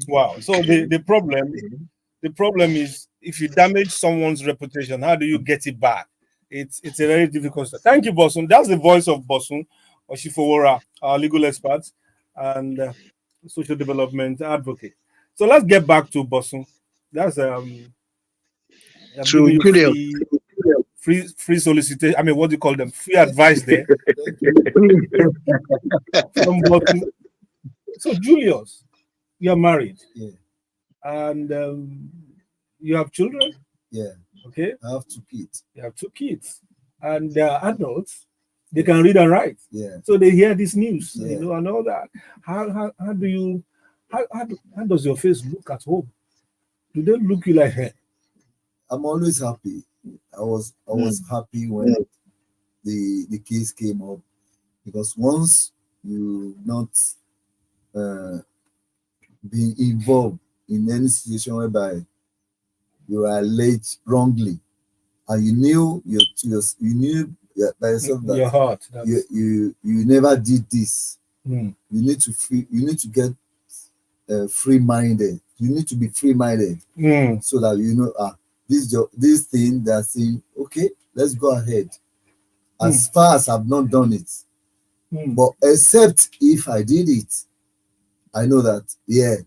Wow. So the problem is if you damage someone's reputation, how do you get it back? It's a very difficult stuff. Thank you, Bosun. That's the voice of Bosun Oshifowora, our legal expert and social development advocate. So let's get back to Bosun. That's So, Julio, free solicitation. I mean, what do you call them? Free advice there. So, Julius, you're married. Yeah. And you have children? Yeah. Okay. I have 2 kids. You have 2 kids. And they are adults. They can read and write. Yeah. So they hear this news, Yeah. and all that. How does your face look at home? Do they look you like her? I'm always happy. I was happy when the case came up, because once you not being involved in any situation whereby you are alleged wrongly, and you knew by yourself that your heart you never did this. You need to get free-minded. You need to be free-minded so that this thing they're saying, okay, let's go ahead. As far as I've not done it, but except if I did it, I know that the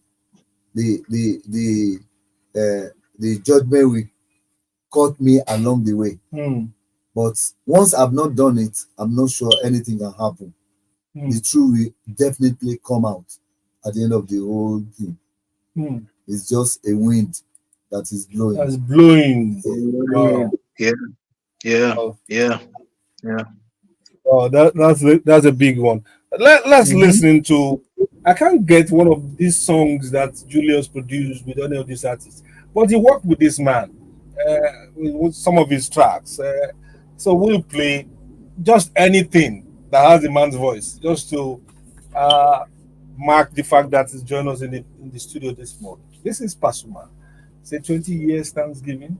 judgment will cut me along the way. But once I've not done it, I'm not sure anything can happen. The truth will definitely come out at the end of the whole thing. It's just a wind that is blowing. That's blowing. Wow. Yeah. Oh, that's a big one. Let's listen to. I can't get one of these songs that Julius produced with any of these artists, but he worked with this man with some of his tracks. So we'll play just anything that has a man's voice, just to mark the fact that he's joined us in the studio this morning. This is Pasuma. Say 20 years Thanksgiving.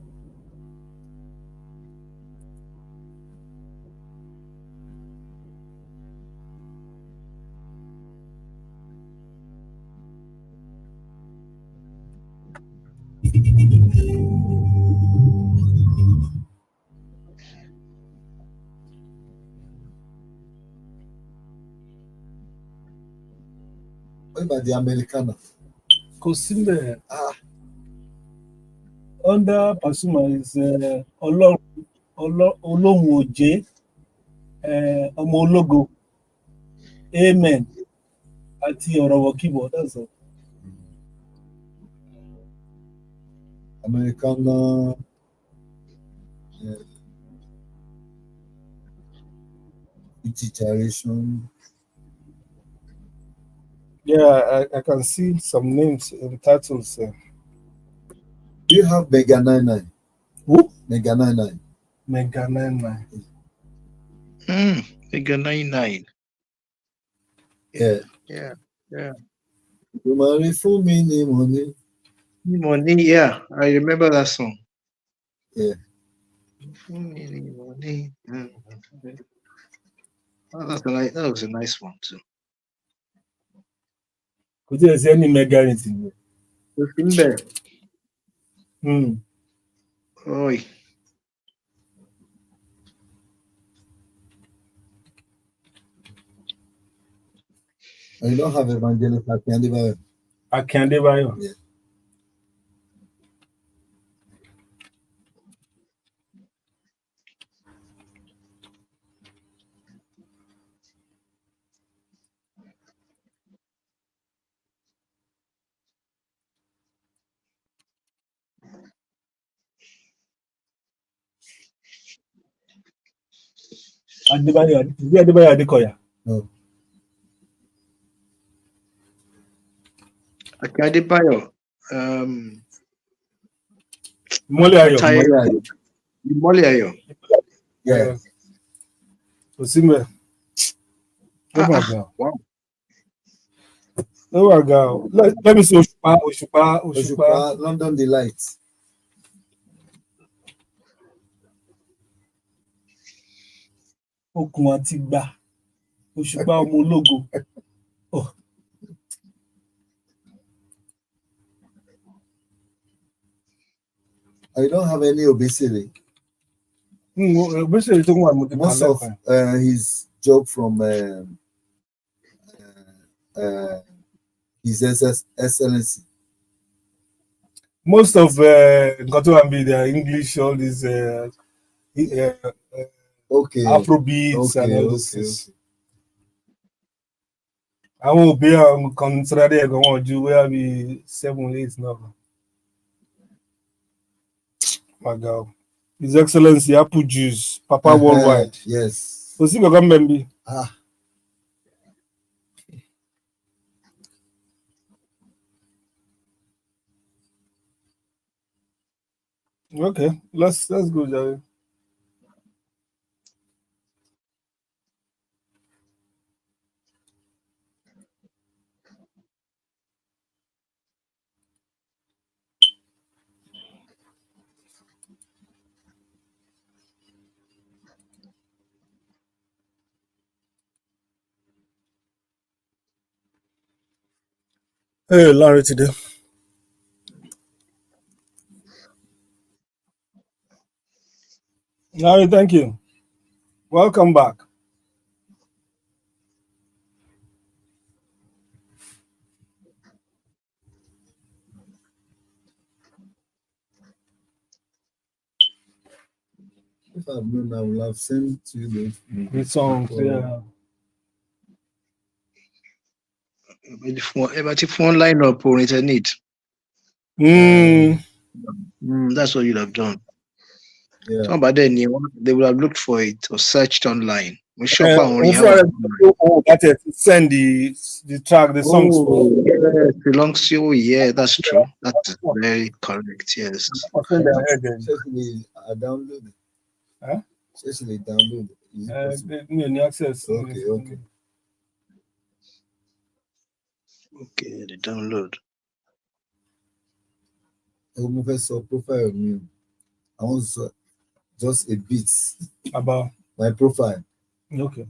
What about the Americana? Kosimbe. Under Pasuma is Olohun Oje, Ọmọ Ológo, Amen, àti Ọ̀rọ̀wọ̀ Kíbọ̀. That's all. Americana. Generation. Yeah, I can see some names in titles. Do you have Mega 99? Who? Mega 99. Mega 99. Mega 99. Yeah. Yeah. You marry for me, money. Money, yeah. I remember that song. Yeah. Money. Oh, that was a nice one too. Could you see any Mega anything? Oi. I don't have Evangelist Akintunde-Johnson. Akintunde-Johnson. Yeah. Adebayo Adekoya. No. Akintunde-Johnson. Moliayo. Yeah. Osimbe. Oh my God. Wow. Oh my God. Let me see Oshupa. London Delight. Okun àti gbà. Òṣùpá ọmọ ológo. Oh. I don't have any obesity. Most of his job from His Excellency. Most of their English, all these Afrobeats and all this. I won't be considered going to do where be 7 8 now. My God. His Excellency Apple Juice, Papa Worldwide. Yes. So see what maybe. Okay, let's go, Jerry. Hey, Larry, today. Larry, thank you. Welcome back. If I've known, I will have sent to you the songs. Yeah. But if one line up on internet, that's what you'd have done. Yeah. So, but then they would have looked for it or searched online. We Send the track, the songs for. Yeah, belongs to you. Yeah, that's true. That's very correct. Yes. Especially I downloaded. Huh? Especially downloaded. Is it possible? Any access. Okay, okay. Okay, the download. Mo fẹ́ sọ profile mi. I want to just a bit About my profile. okay.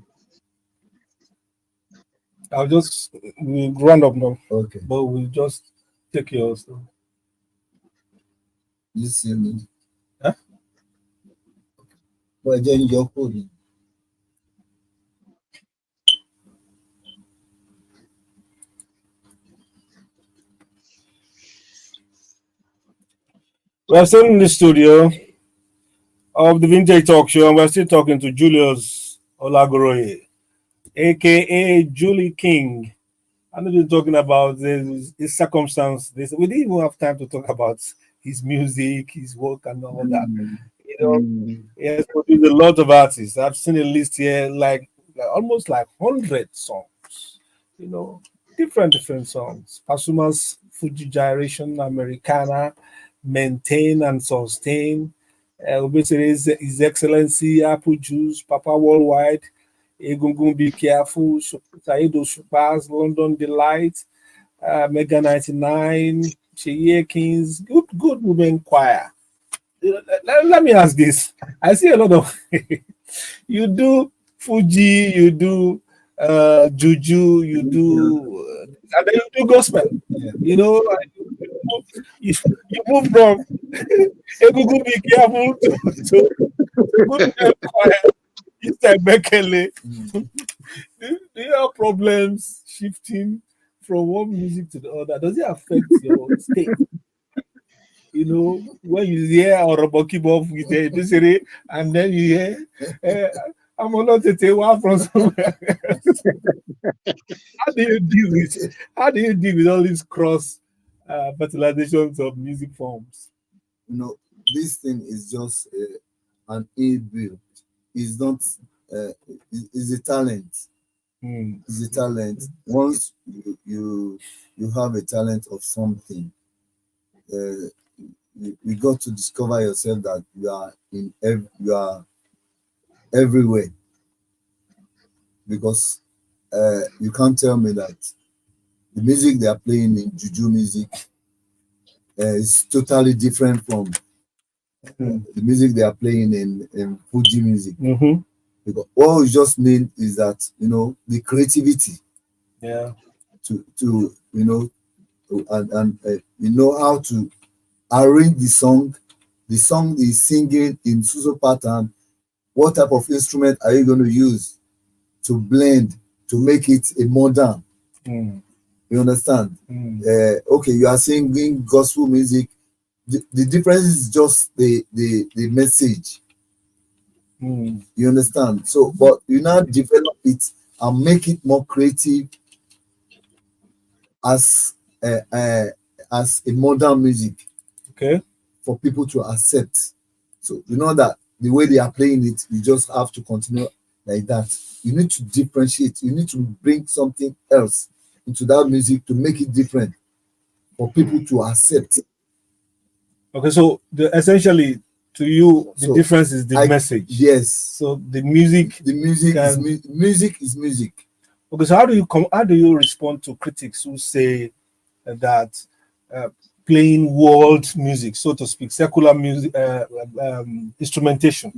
I'll just we round up now, Okay. but we'll just take yours. You see me? Huh? But then your code. We're still in the studio of the Vintage Talk Show, and we're still talking to Julius Olagoroye, aka Julie King. I know you're talking about his circumstance. We didn't even have time to talk about his music, his work, and all that. You know, he has produced a lot of artists. I've seen a list here, like almost like 100 songs. You know, different songs. Pasuma's Fuji Gyration, Americana, Maintain and Sustain. Obesere His Excellency, Apple Juice, Papa Worldwide, Egungun Be Careful, Saheed Osupa's London Delight, Mega 99, Sheye Kings, good women choir. Let me ask this. I see a lot of you do Fuji, you do Juju, you do and then you do gospel. Yeah. You know, you move from Egungun Be Careful to good women choir. It's like Bekele. Do you have problems shifting from one music to the other? Does it affect your state? You know, when you hear Orobokibo with the Desiree, and then you hear, I'm not to take one from somewhere else. How do you deal with all these cross fertilizations of music forms? You know, this thing is just an inbuilt. It's not. It's a talent. It's a talent. Once you have a talent of something, you got to discover yourself that you are everywhere, because you can't tell me that the music they are playing in Juju music is totally different from the music they are playing in Fuji music. Because all you just need is that, you know, the creativity. Yeah. To you know, and you know how to arrange the song. The song is singing in Suso pattern. What type of instrument are you going to use to blend to make it a modern? You understand? Okay, you are singing gospel music. The difference is just the message. You understand? So, but you now develop it and make it more creative as a modern music. Okay. For people to accept. So you know that the way they are playing it, you just have to continue like that. You need to differentiate. You need to bring something else into that music to make it different for people to accept. Okay, so essentially to you, the difference is the message. Yes. So the music. The music is music. Okay, so how do you respond to critics who say that playing world music, so to speak, secular music, instrumentation,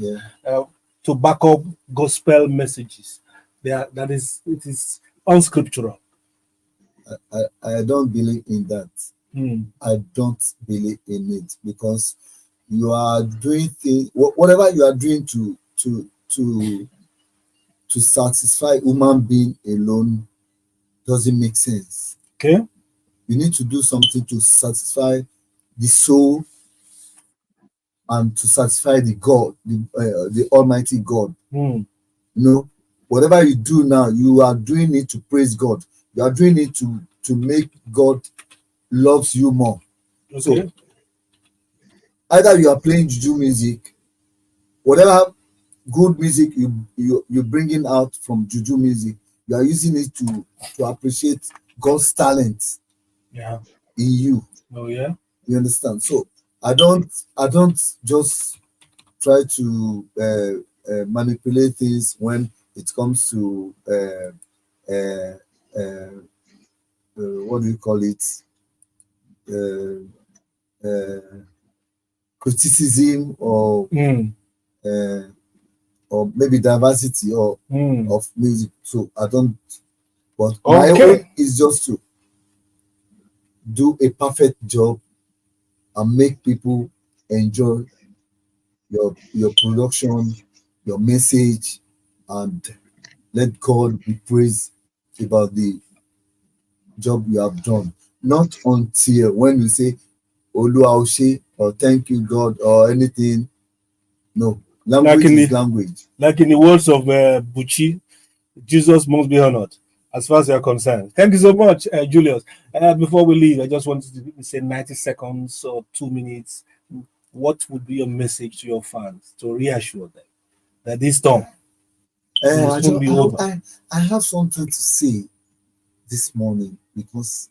to back up gospel messages, it is unscriptural? I don't believe in that. I don't believe in it, because you are doing things, whatever you are doing to satisfy human being alone doesn't make sense. Okay. You need to do something to satisfy the soul and to satisfy the God, the Almighty God. You know, whatever you do now, you are doing it to praise God. You are doing it to make God loves you more. Okay. So either you are playing juju music, whatever good music you're bringing out from juju music, you are using it to appreciate God's talent in you. Oh yeah. You understand? So I don't just try to manipulate things when it comes to what do you call it? Criticism or maybe diversity or of music. So I don't. But my own is just to do a perfect job and make people enjoy your production, your message, and let God be praised about the job you have done. Not until when you say Oluwa Oshe or thank you God or anything. No, language is language. Like in the words of Bucci, Jesus must be honored as far as you're concerned. Thank you so much, Julius. Before we leave, I just wanted to say 90 seconds or 2 minutes. What would be your message to your fans to reassure them that this storm will soon be over? I have something to say this morning because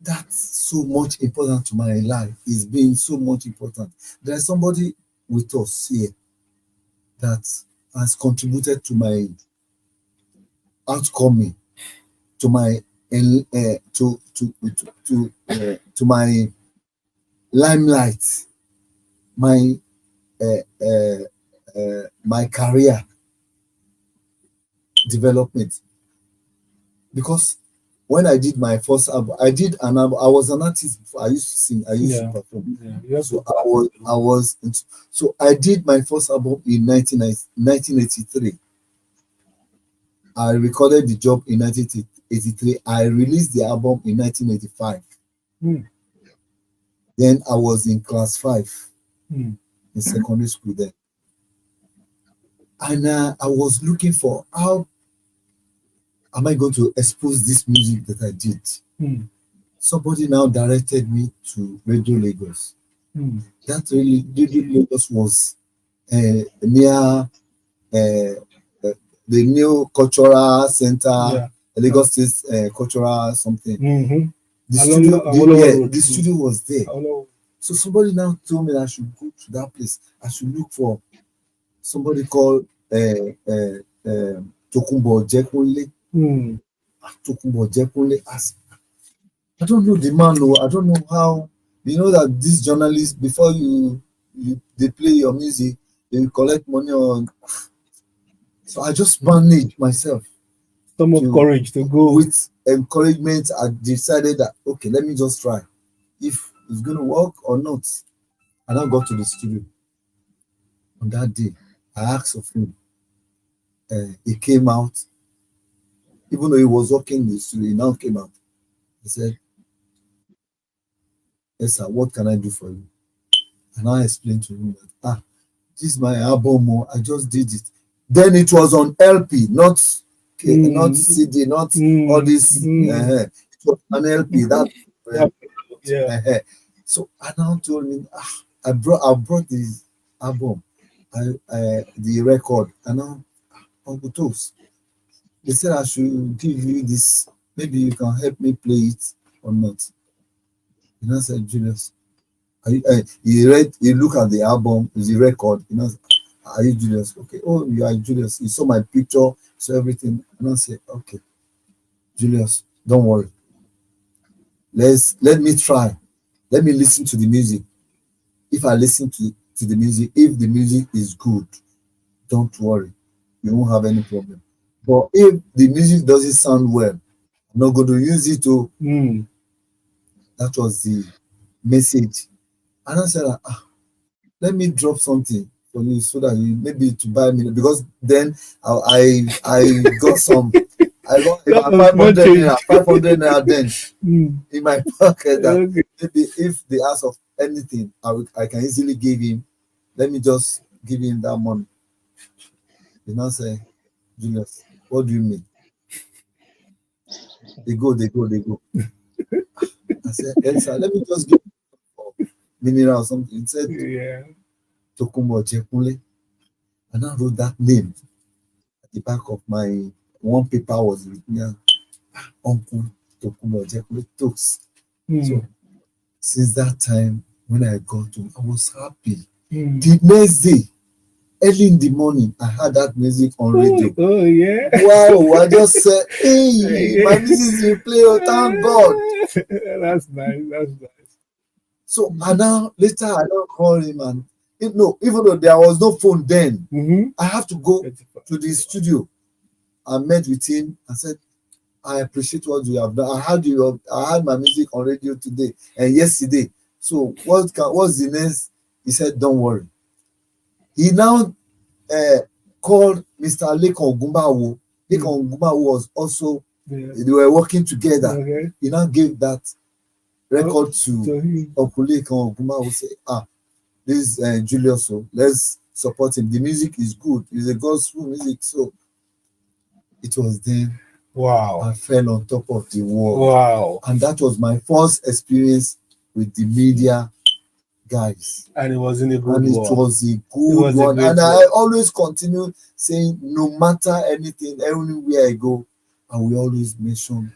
that's so much important to my life. It's been so much important. There's somebody with us here that has contributed to my outcoming, to my to my limelight, my my career development. Because when I did my first album, I was an artist before. I used to sing, I used to perform. So so I did my first album in 1983. I recorded the job in 1983. I released the album in 1985. Then I was in class 5 in secondary school then. And I was looking for how am I going to expose this music that I did. Somebody now directed me to Radio Lagos. That really, Radio Lagos was near the new cultural center, Lagos State cultural something. The studio was there. So somebody now told me that I should go to that place. I should look for somebody called Tokunbo Jekunle. Tokunbo Jekunle. I don't know the man. I don't know how. You know that these journalists, before they play your music, they collect money on. So I just managed myself. Some of courage to go. With encouragement, I decided that, okay, let me just try. If it's going to work or not. And I got to the studio. On that day, I asked of him. He came out. Even though he was working in the studio, he now came out. He said, yes, sir, what can I do for you? And I explained to him that, this is my album. I just did it. Then it was on LP, not CD, not all this. It was an LP. So I now told him, I brought this album, the record, and now Uncle Toast. They said I should give you this. Maybe you can help me play it or not. And I said, Julius, he looked at the album, the record. Are you Julius? Okay. Oh, you are Julius. He saw my picture, saw everything. And I said, okay, Julius, don't worry. Let me try. Let me listen to the music. If I listen to the music, if the music is good, don't worry. You won't have any problem. But if the music doesn't sound well, I'm not going to use it to. That was the message. And I said, let me drop something for you so that you maybe to buy me, because then I got some. I got about 500 naira then in my pocket. That maybe if they ask of anything, I can easily give him. Let me just give him that money. You know, say, Julius, what do you mean? They go. I said, yes, sir, let me just give him mineral or something. He said, Tokunbo Jekunle. And I wrote that name at the back of my one paper was written, Uncle Tokunbo Jekunle Toast. So since that time, when I got to, I was happy The next day, early in the morning, I had that music on radio. Oh yeah. Wow, I just said, hey, my music is replay. Oh, thank God. That's nice. That's nice. So and now later I don't call him, and even though there was no phone then, I have to go to the studio. I met with him and said, I appreciate what you have done. I had my music on radio today and yesterday. So what's the next? He said, don't worry. He now called Mr. Lekon Ogumbawo. Lekon Ogumbawo was also, they were working together. Okay. He now gave that record to Lekon Ogumbawo. Say, this is Julius, so let's support him. The music is good. It's a gospel music. So it was then. Wow. I fell on top of the world. Wow. And that was my first experience with the media guys. And it was in a good one. It was a good one. And I always continue saying, no matter anything, everywhere I go, I will always mention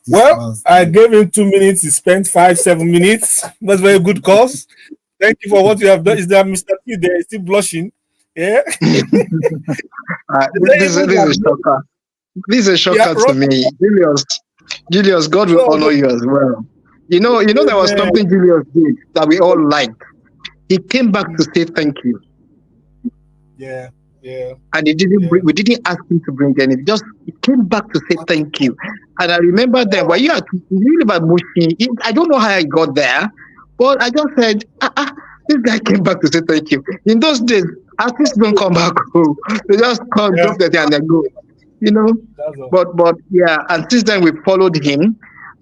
this. Well, I gave him 2 minutes. He spent 5-7 minutes. That's very good cause. Thank you for what you have done. Is that Mr. P there? Is still blushing? Yeah. This is a shocker. This is a shocker to me. Julius, God will honor you as well. You know, there was something Julius did that we all liked. He came back to say thank you. Yeah, yeah. And we didn't ask him to bring anything. He came back to say thank you. And I remember then, when you live at Mushi, I don't know how I got there, but I just said, this guy came back to say thank you. In those days, artists don't come back home. They just come, drop the thing, and then go. But yeah, and since then we followed him.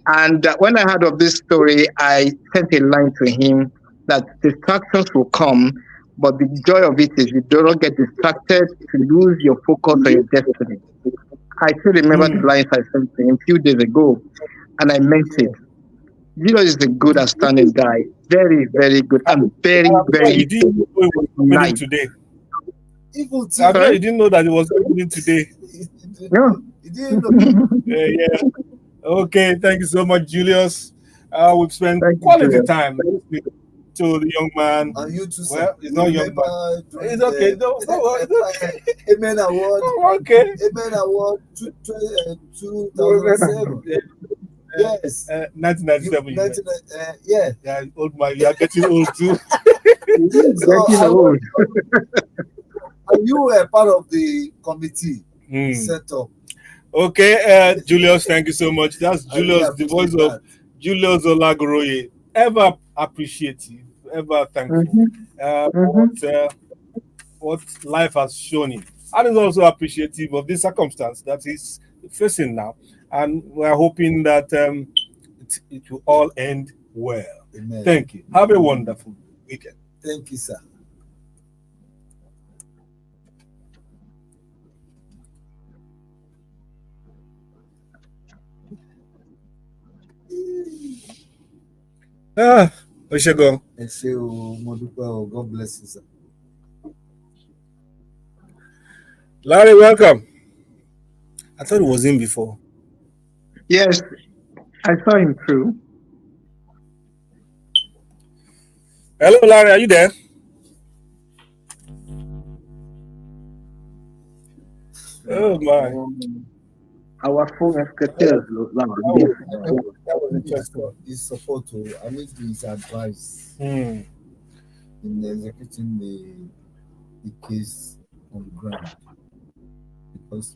And when I heard of this story, I sent a line to him that distractions will come, but the joy of it is you do not get distracted to lose your focus on your destiny. I still remember the lines I sent to him a few days ago, and I meant it. Is a good, outstanding guy. Very, very good, and very, very nice. Today. You didn't know that it was happening today. No. Yeah. Okay, thank you so much, Julius. We've spent quality time listening to the young man. And you too, well, it's not young man. It's okay. No, Amen Award. Okay. Amen Award 2007. Yes. 1997. Yeah. Yeah, old man. You are getting old too. Getting old. And you were part of the committee set up. Okay, Julius, thank you so much. That's Julius, the voice of Julius Olagoroye. Ever appreciative, ever thankful. What life has shown him. And is also appreciative of this circumstance that he's facing now. And we're hoping that it will all end well. Amen. Thank you. Have a wonderful weekend. Thank you, sir. We should go. God bless you, sir. Larry, welcome. I thought it was him before. Yes, I saw him through. Hello, Larry, are you there? Oh my. Our phone has that was interesting. His support to his advice in executing the case on the ground. Because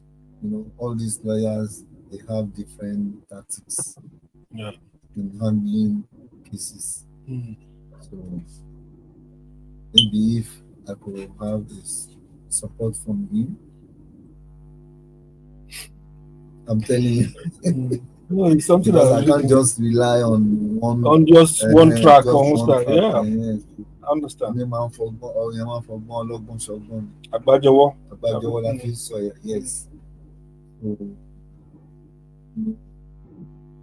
all these lawyers, they have different tactics in handling cases. So maybe if I could have this support from him, I'm telling you. No, it's something that I can't just rely on one track. Yeah, I understand. Agbajowo yes. So,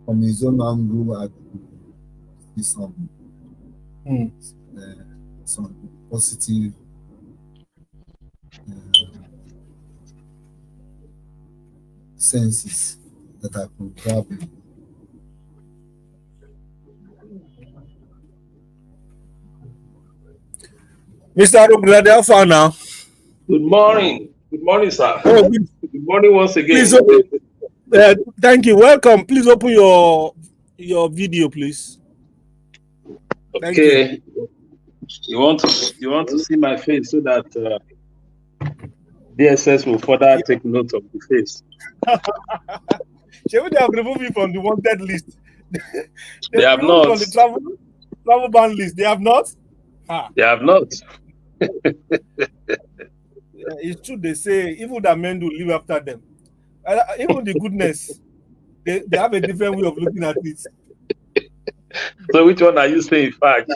from his own angle, I could see some positive senses that I could grab. Mr. Arogunlade, how far now? Good morning. Good morning, sir. Oh, Good morning once again. please, thank you. Welcome. Please open your video, please. Thank you. Okay. You want to see my face so that DSS will further take note of the face. Shall we have removed you from the wanted list? They have not. On the travel ban list. They have not. They have not. It's true. They say even the men do live after them. Even the goodness, they have a different way of looking at it. So which one are you saying, fact?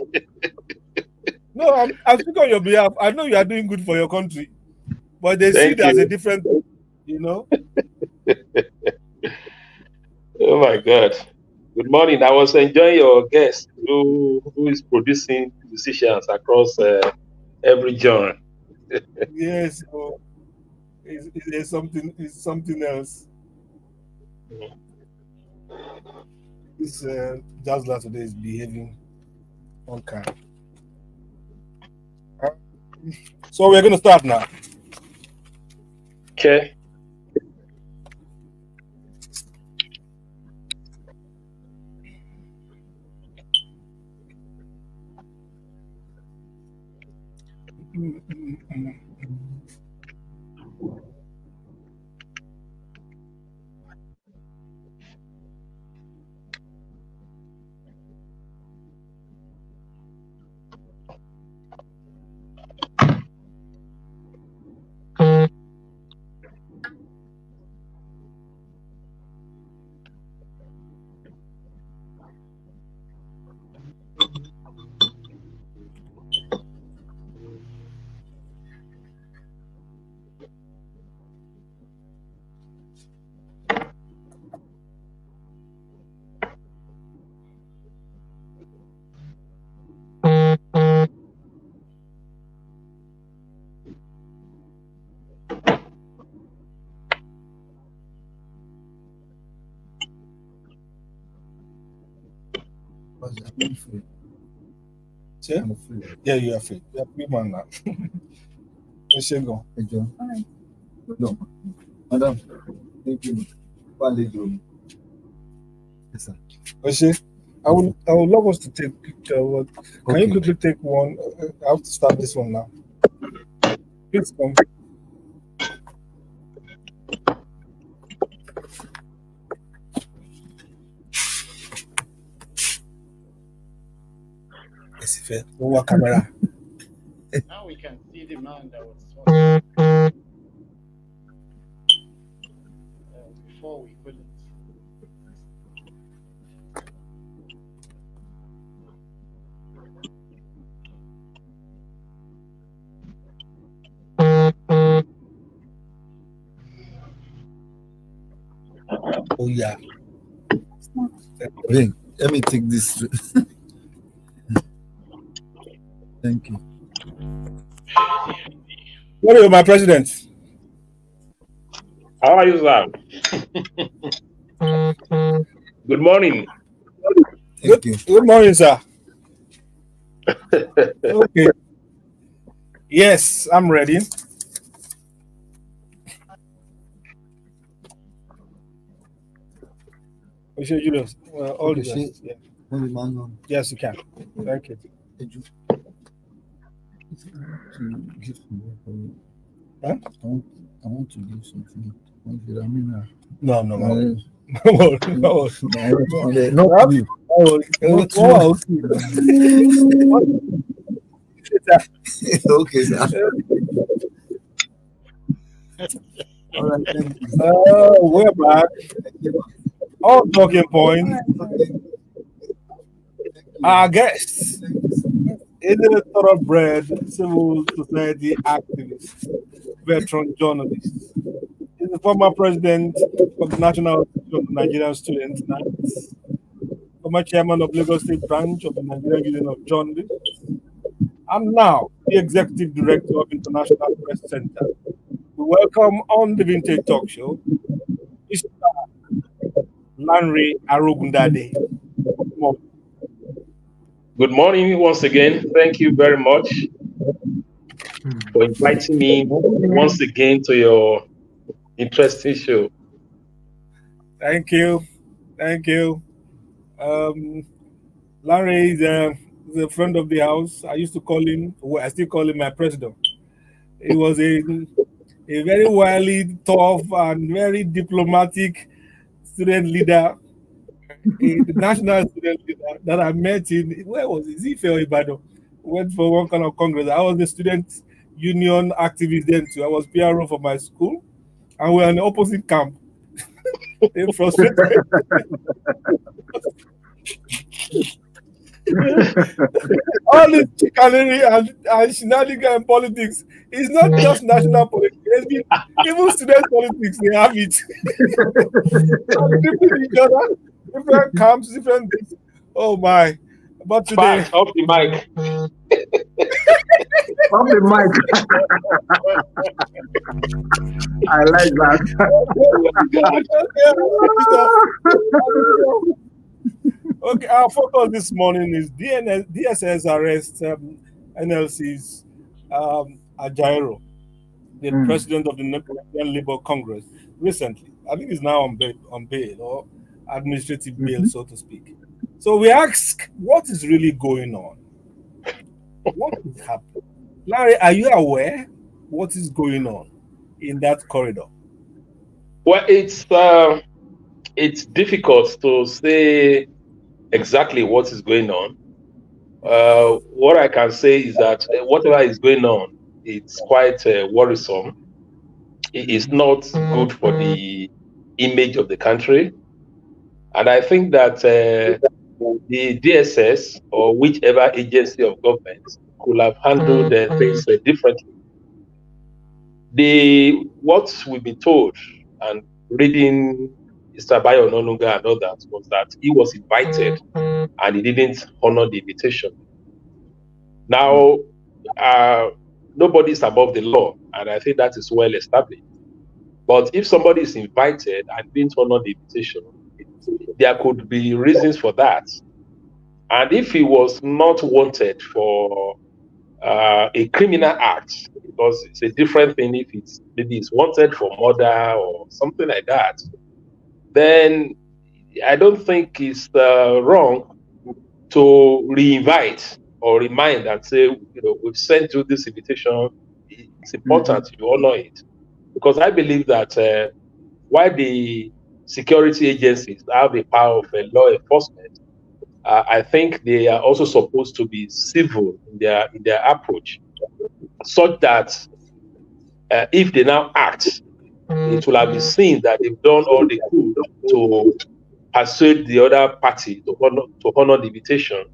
No, I'm speaking on your behalf. I know you are doing good for your country, but they see it as a different, Oh my God. Good morning. I was enjoying your guest who is producing musicians across every genre. Yes, it's something else. This Jazzler today is behaving unkind. So we're going to start now. Okay. Yeah, you are free. You are free man now. Go. No, madam, thank you. Yes, sir. I would love us to take picture. Can you quickly take one? I have to start this one now. Please come. Over camera. Now we can see the man that was talking before we couldn't. Oh yeah. Wait, let me take this. Thank you. What are you, my president? How are you, sir? Good morning. Good morning, sir. Okay. Yes, I'm ready. Julius, all the best. Yeah. Yes, you can. Thank you. Huh? I want to give something. No. Okay, sir. All right, thank you. We're back. All talking points. Our guest is a thoroughbred civil society activist, veteran journalist. He's the former president of the National Association of Nigerian Students, NATS, former chairman of Lagos State branch of the Nigerian Union of Journalists, and now the executive director of International Press Center. We welcome on the Vintage Talk Show, Mr. Lanre Arogunlade. Good morning once again. Thank you very much. for inviting me once again to your interesting show. Thank you. Thank you. Larry is a friend of the house. I used to call him, well, I still call him my president. He was a very wily, tough, and very diplomatic student leader, the national student leader that I met in, where was it? Ife or Ibadan. Went for one kind of congress. I was the student union activist then too. I was PRO for my school, and we were in the opposite camp. They frustrated. All this chicanery and shenanigans in politics is not just national politics. Even student politics, they have it. Different each other, different camps, different things. Oh my. But today, Pat, off the mic. Off the mic. I like that. Okay, our focus this morning is DSS arrest NLC's Ajaero, the president of the Nigerian Labour Congress, recently. I think he's now on bail or administrative bail, so to speak. So we ask, what is really going on? What is happening? Larry, are you aware what is going on in that corridor? Well, it's difficult to say exactly what is going on. What I can say is that whatever is going on, it's quite worrisome. It is not good for the image of the country. And I think that the DSS or whichever agency of government could have handled things differently. What we've been told and reading Mr. Bayo Nonunga and others was that he was invited and he didn't honor the invitation. Now, nobody's above the law, and I think that is well established. But if somebody is invited and didn't honor the invitation, there could be reasons for that. And if he was not wanted for a criminal act, because it's a different thing if maybe it's wanted for murder or something like that, then I don't think it's wrong to re-invite or remind and say, we've sent you this invitation. It's important you honor it. Because I believe that while the security agencies have the power of law enforcement, I think they are also supposed to be civil in their approach, such that if they now act, it will have been seen that they've done all they could to persuade the other party to honor the invitation,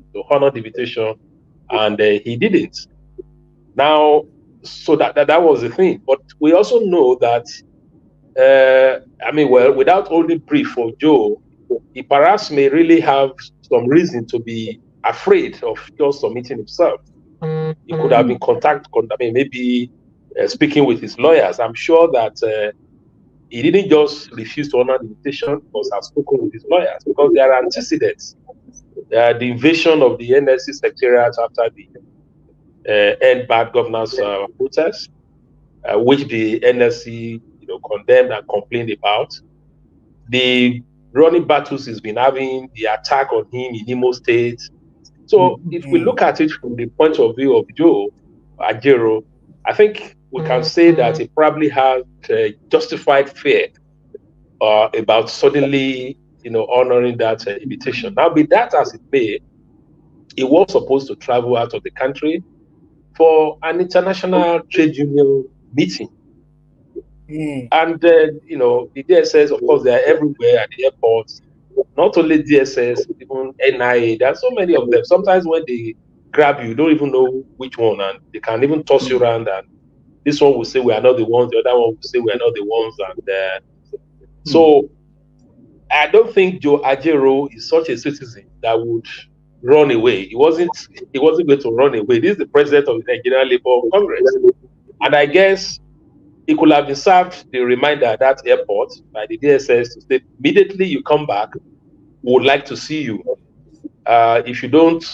and he didn't. Now, so that was the thing. But we also know that, without holding brief for Joe, he perhaps may really have some reason to be afraid of just submitting himself. He could have been maybe speaking with his lawyers. I'm sure that he didn't just refuse to honor the invitation because I've spoken with his lawyers, because there are antecedents. The invasion of the NLC secretariat after the End Bad Governance protest, which the NLC condemned and complained about. The running battles he's been having, the attack on him in Imo State. So if we look at it from the point of view of Joe Ajaero, I think we can say that he probably had justified fear about suddenly, honoring that invitation. Now, be that as it may, he was supposed to travel out of the country for an international trade union meeting. And, the DSS, of course, they are everywhere at the airports. Not only DSS, even NIA. There are so many of them. Sometimes when they grab you don't even know which one, and they can even toss you around. And this one will say we are not the ones, the other one will say we are not the ones. And so I don't think Joe Ajaero is such a citizen that would run away. He wasn't going to run away. This is the president of the Nigerian Labour Congress. And I guess he could have been served the reminder at that airport by the DSS to say, immediately you come back, we would like to see you. If you don't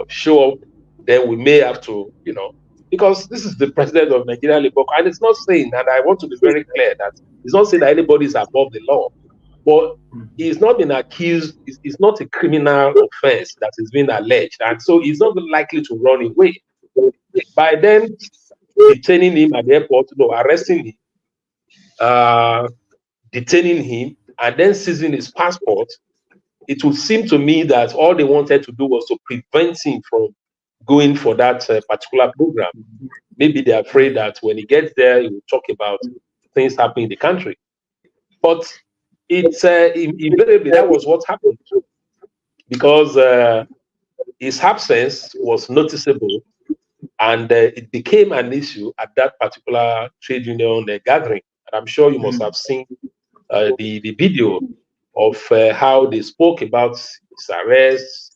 show up, then we may have to, because this is the president of Nigeria Labour, and it's not saying, and I want to be very clear that it's not saying that anybody is above the law, but he's not been accused. It's not a criminal offense that is being alleged, and so he's not likely to run away. By then detaining him at the airport, arresting him, detaining him, and then seizing his passport, it would seem to me that all they wanted to do was to prevent him from going for that particular program. Maybe they're afraid that when he gets there, he will talk about things happening in the country. But it's invariably that was what happened, because his absence was noticeable, and it became an issue at that particular trade union gathering. And I'm sure you must have seen the video of how they spoke about his arrest.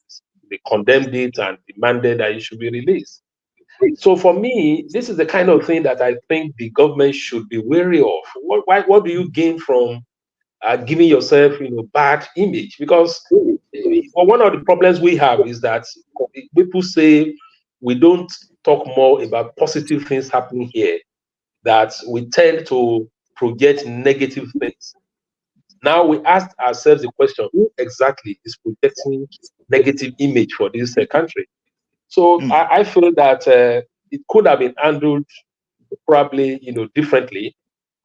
They condemned it and demanded that he should be released. So for me, this is the kind of thing that I think the government should be wary of. What do you gain from giving yourself, bad image? Because one of the problems we have is that people say we don't talk more about positive things happening here, that we tend to project negative things. Now we ask ourselves the question: who exactly is projecting negative image for this country? So I feel that it could have been handled probably, differently.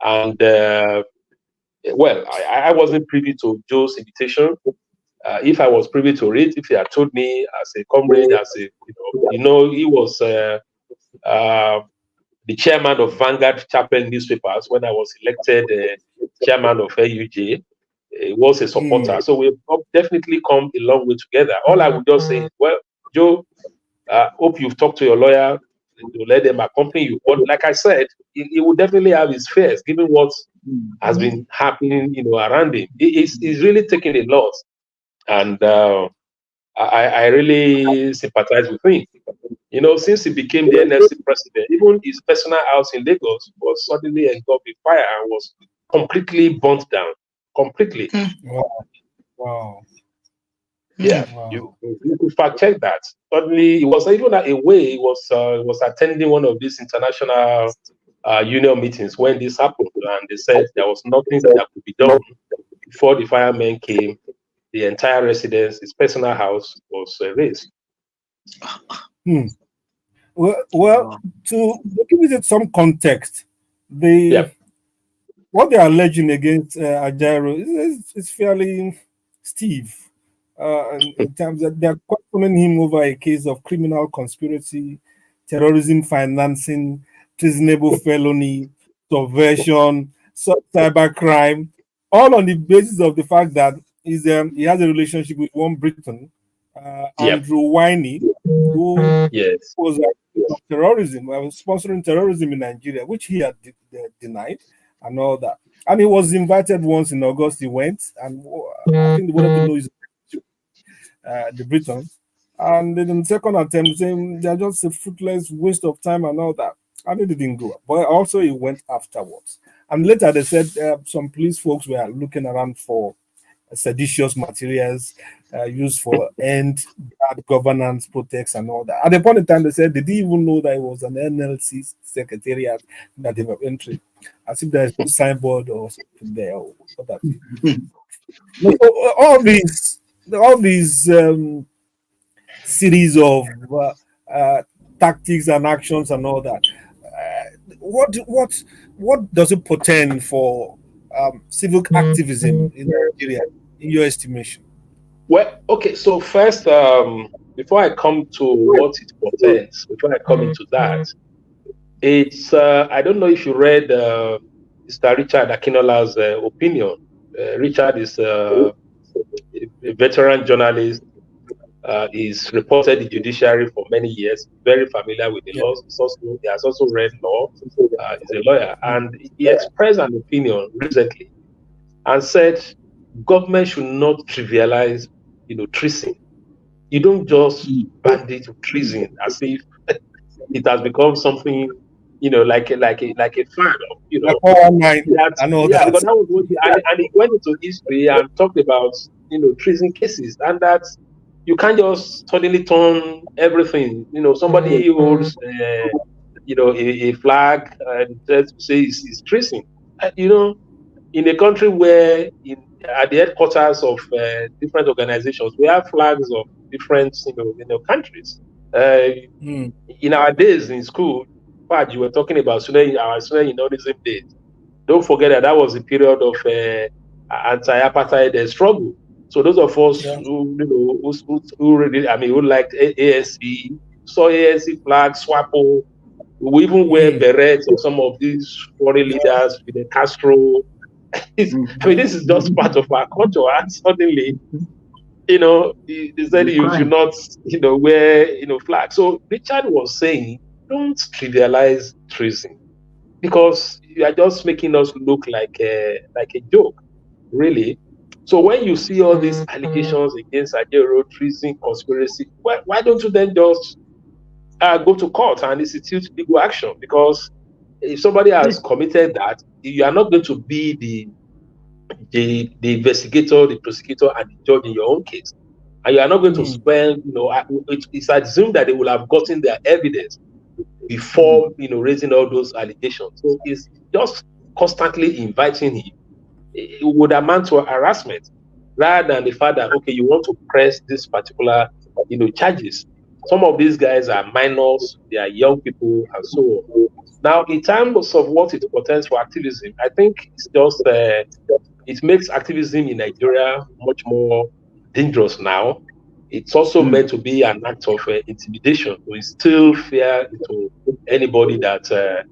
And well, I wasn't privy to Joe's invitation. If I was privy to it, if he had told me as a comrade, as a he was the chairman of Vanguard Chapel newspapers when I was elected chairman of AUJ. He was a supporter, so we've definitely come a long way together. All I would just say is, well, Joe, hope you've talked to your lawyer to let them accompany you. But like I said, he would definitely have his fears, given what has been happening, around him. He's really taking a loss, and I really sympathize with him. Since he became the NFC president, even his personal house in Lagos was suddenly engulfed in fire and was completely burnt down. Completely. Wow. Yeah, Wow. You could fact check that. Suddenly, he was even away. He was attending one of these international union meetings when this happened, and they said there was nothing that could be done before the firemen came. The entire residence, his personal house, was razed. Well, to give it some context, what they are alleging against Ajaro is fairly stiff. In terms that they're questioning him over a case of criminal conspiracy, terrorism financing, treasonable felony, subversion, cybercrime, all on the basis of the fact that he has a relationship with one Briton, Andrew Winey, who was of terrorism, was sponsoring terrorism in Nigeria, which he had denied and all that. And he was invited once in August. He went, and I think they wanted to know his the Britons. And then in the second attempt, saying they're just a fruitless waste of time and all that. And it didn't go. But also he went afterwards. And later they said some police folks were looking around for seditious materials used for end bad governance protests and all that. At the point in time, they said they didn't even know that it was an NLC secretariat that they were entering, as if there's no signboard or something there. Or what all these series of tactics and actions and all that. What does it portend for civic activism in Nigeria, in your estimation? Well, okay. So first, before I come to what it portends, before I come into that, it's I don't know if you read Mr. Richard Akinola's opinion. Richard is a veteran journalist. He's reported the judiciary for many years, very familiar with the laws. He has also read law. He's a lawyer, and he expressed an opinion recently and said government should not trivialize, treason. You don't just bandage treason as if it has become something, like a fad of, because that was what and he went into history and talked about, treason cases, and that you can't just suddenly turn everything. Somebody holds a flag and just say it's treason. In a country where at the headquarters of different organizations, we have flags of different countries. In our days in school, you were talking about our unionism days. Don't forget that was a period of anti-apartheid struggle. So those of us who really, who liked ASC, saw ASC flag, SWAPO, we even wear berets of some of these foreign leaders, Fidel Castro. This is just part of our culture. And suddenly, they said you should not, wear, flag. So Richard was saying, don't trivialize treason, because you are just making us look like a joke, really. So when you see all these allegations against Ajero, treason, conspiracy, why don't you then just go to court and institute legal action? Because if somebody has committed that, you are not going to be the investigator, the prosecutor, and the judge in your own case. And you are not going to spend, it's assumed that they will have gotten their evidence before, raising all those allegations. So it's just constantly inviting him. It would amount to harassment rather than the fact that, okay, you want to press this particular, charges. Some of these guys are minors, they are young people, and so on. Now, in terms of what it portends for activism, I think it's just, it makes activism in Nigeria much more dangerous now. It's also meant to be an act of intimidation to instill fear into anybody that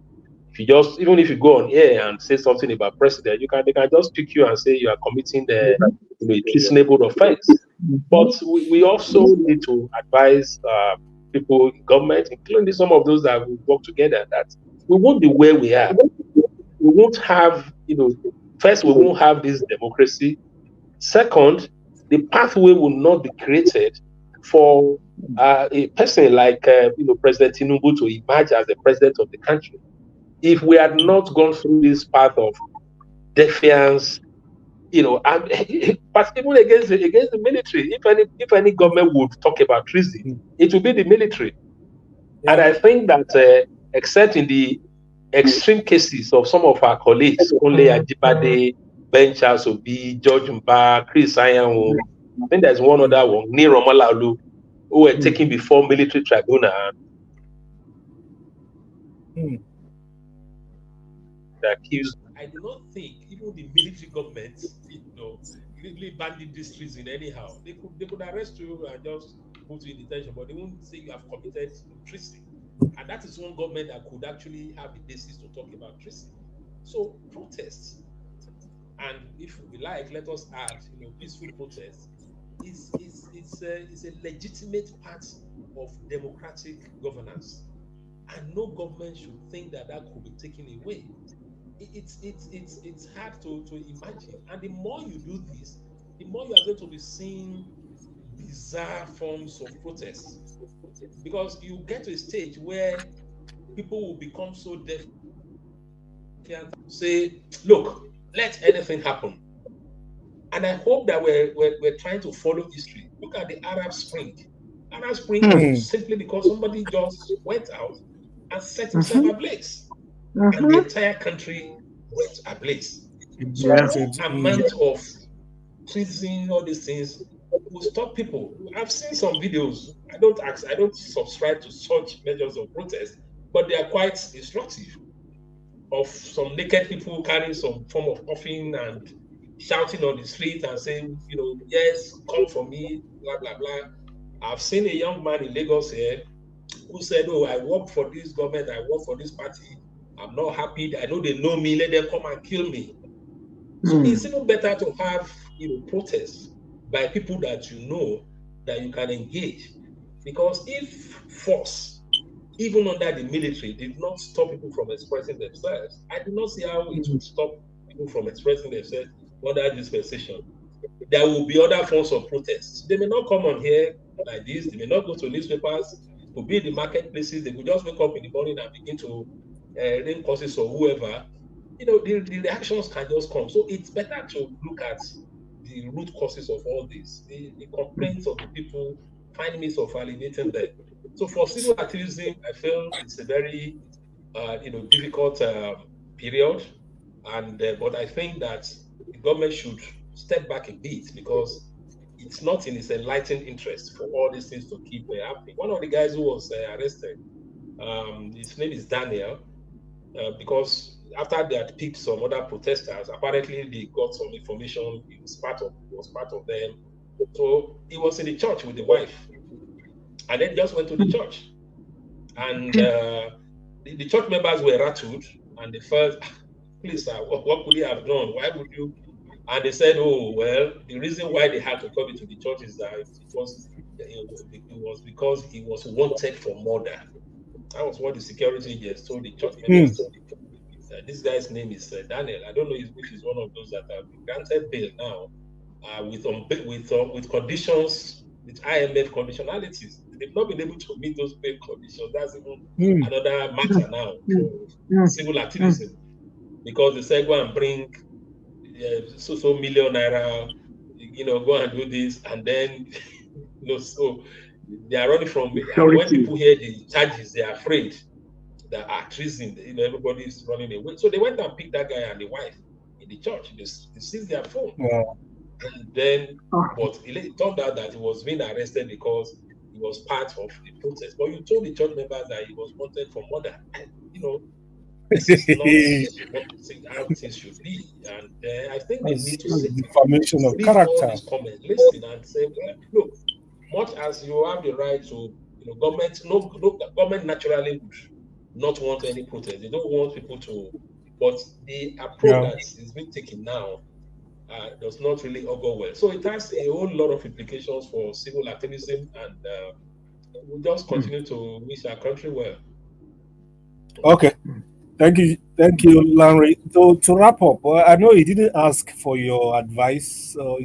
even if you go on air and say something about president, they can just pick you and say you are committing a treasonable offense. But we also need to advise people in government, including some of those that we work together, that we won't be where we are. We won't have, first, we won't have this democracy. Second, the pathway will not be created for a person like President Tinubu to emerge as the president of the country if we had not gone through this path of defiance, and but even against the military. If any government would talk about treason, it would be the military. Yeah. And I think that except in the extreme cases of some of our colleagues, only Ajibade, Ben Charles Obi, George Mba, Chris Ayanwo, I think there's one other one, Niro Malalu, who were taken before military tribunal. The accused. I do not think even the military government, really banded this treason anyhow. They could arrest you and just put you in detention, but they won't say you have committed treason. And that is one government that could actually have the basis to talk about treason. So protests, and if we like, let us add, peaceful protests, it's a legitimate part of democratic governance, and no government should think that could be taken away. It's hard to imagine, and the more you do this, the more you are going to be seeing bizarre forms of protests, because you get to a stage where people will become so deaf and say, look, let anything happen. And I hope that we're trying to follow history. Look at the Arab Spring. Arab Spring was simply because somebody just went out and set himself ablaze. And the entire country went ablaze. So no amount of treason, all these things will stop people. I've seen some videos. I don't subscribe to such measures of protest, but they are quite instructive, of some naked people carrying some form of coffin and shouting on the street and saying, yes, come for me, blah, blah, blah. I've seen a young man in Lagos here who said, oh, I work for this government, I work for this party, I'm not happy, I know they know me, let them come and kill me. So it's even better to have, protests by people that that you can engage. Because if force, even under the military, did not stop people from expressing themselves, I do not see how it would stop people from expressing themselves under this dispensation. There will be other forms of protests. They may not come on here like this, they may not go to newspapers, to be in the marketplaces, they could just wake up in the morning and begin to rain causes or whoever. The reactions can just come. So it's better to look at the root causes of all this, the complaints of the people, find means of alienating them. So for civil activism, I feel it's a very difficult period, and but I think that the government should step back a bit because it's not in its enlightened interest for all these things to keep happening. One of the guys who was arrested, his name is Daniel, because after they had picked some other protesters, apparently they got some information. He was part of them. So he was in the church with the wife, and then just went to the church, and the church members were rattled, and they felt, please, sir, what could he have done? Why would you? And they said, oh, well, the reason why they had to come into the church is that it was because he was wanted for murder. That was what the security agents told the church members. This guy's name is Daniel. I don't know if he's one of those that have been granted bail now with conditions, with IMF conditionalities. They've not been able to meet those bail conditions. That's even another matter now for civil activism, because they said go and bring so million naira, go and do this, and then so they are running from. And when people hear the charges, they are afraid that are treason. Everybody is running away. So they went and picked that guy and the wife in the church. They seized their phone. And then, but it turned out that he was being arrested because he was part of the protest. But you told the church members that he was wanted for murder. This is not how things should be. And I think they need to sit defamation of character. All these comments, listen and say, well, look, much as you have the right to, government naturally would not want any protest. They don't want people to, but the approach that is being taken now does not really augur well. So it has a whole lot of implications for civil activism, and we'll just continue to wish our country well. Okay. Thank you, Larry. To wrap up, I know he didn't ask for your advice or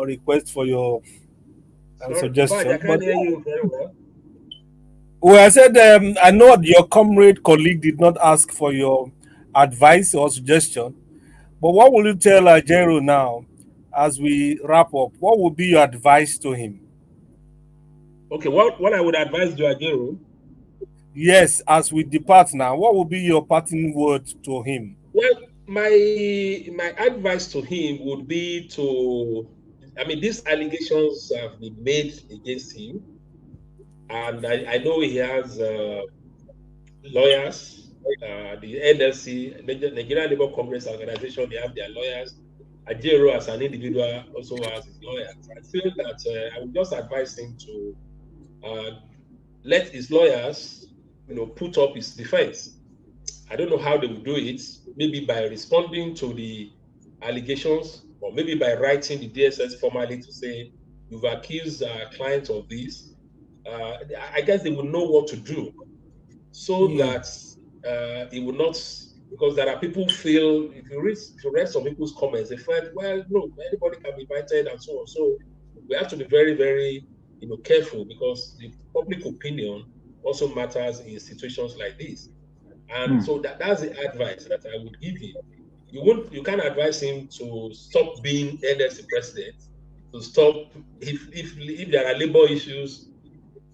request for your suggestion. I can't hear you very well. Well, I said I know your comrade colleague did not ask for your advice or suggestion, but what will you tell Ajero now as we wrap up? What would be your advice to him? Okay, what I would advise to Ajero? Yes, as we depart now, what will be your parting word to him? Well, my advice to him would be these allegations have been made against him, and I know he has lawyers, the NLC, Nigerian Labour Congress Organization, they have their lawyers. Ajero as an individual also has his lawyers. I feel that I would just advise him to let his lawyers put up his defense. I don't know how they will do it, maybe by responding to the allegations, or maybe by writing the DSS formally to say, you've accused our client of this. I guess they will know what to do so that it will not, because there are people who feel, if you read some people's comments, they felt, well, no, anybody can be invited and so on. So we have to be very, very careful, because the public opinion also matters in situations like this. And so that's the advice that I would give him. You can't advise him to stop being NLC president, to stop if there are labor issues,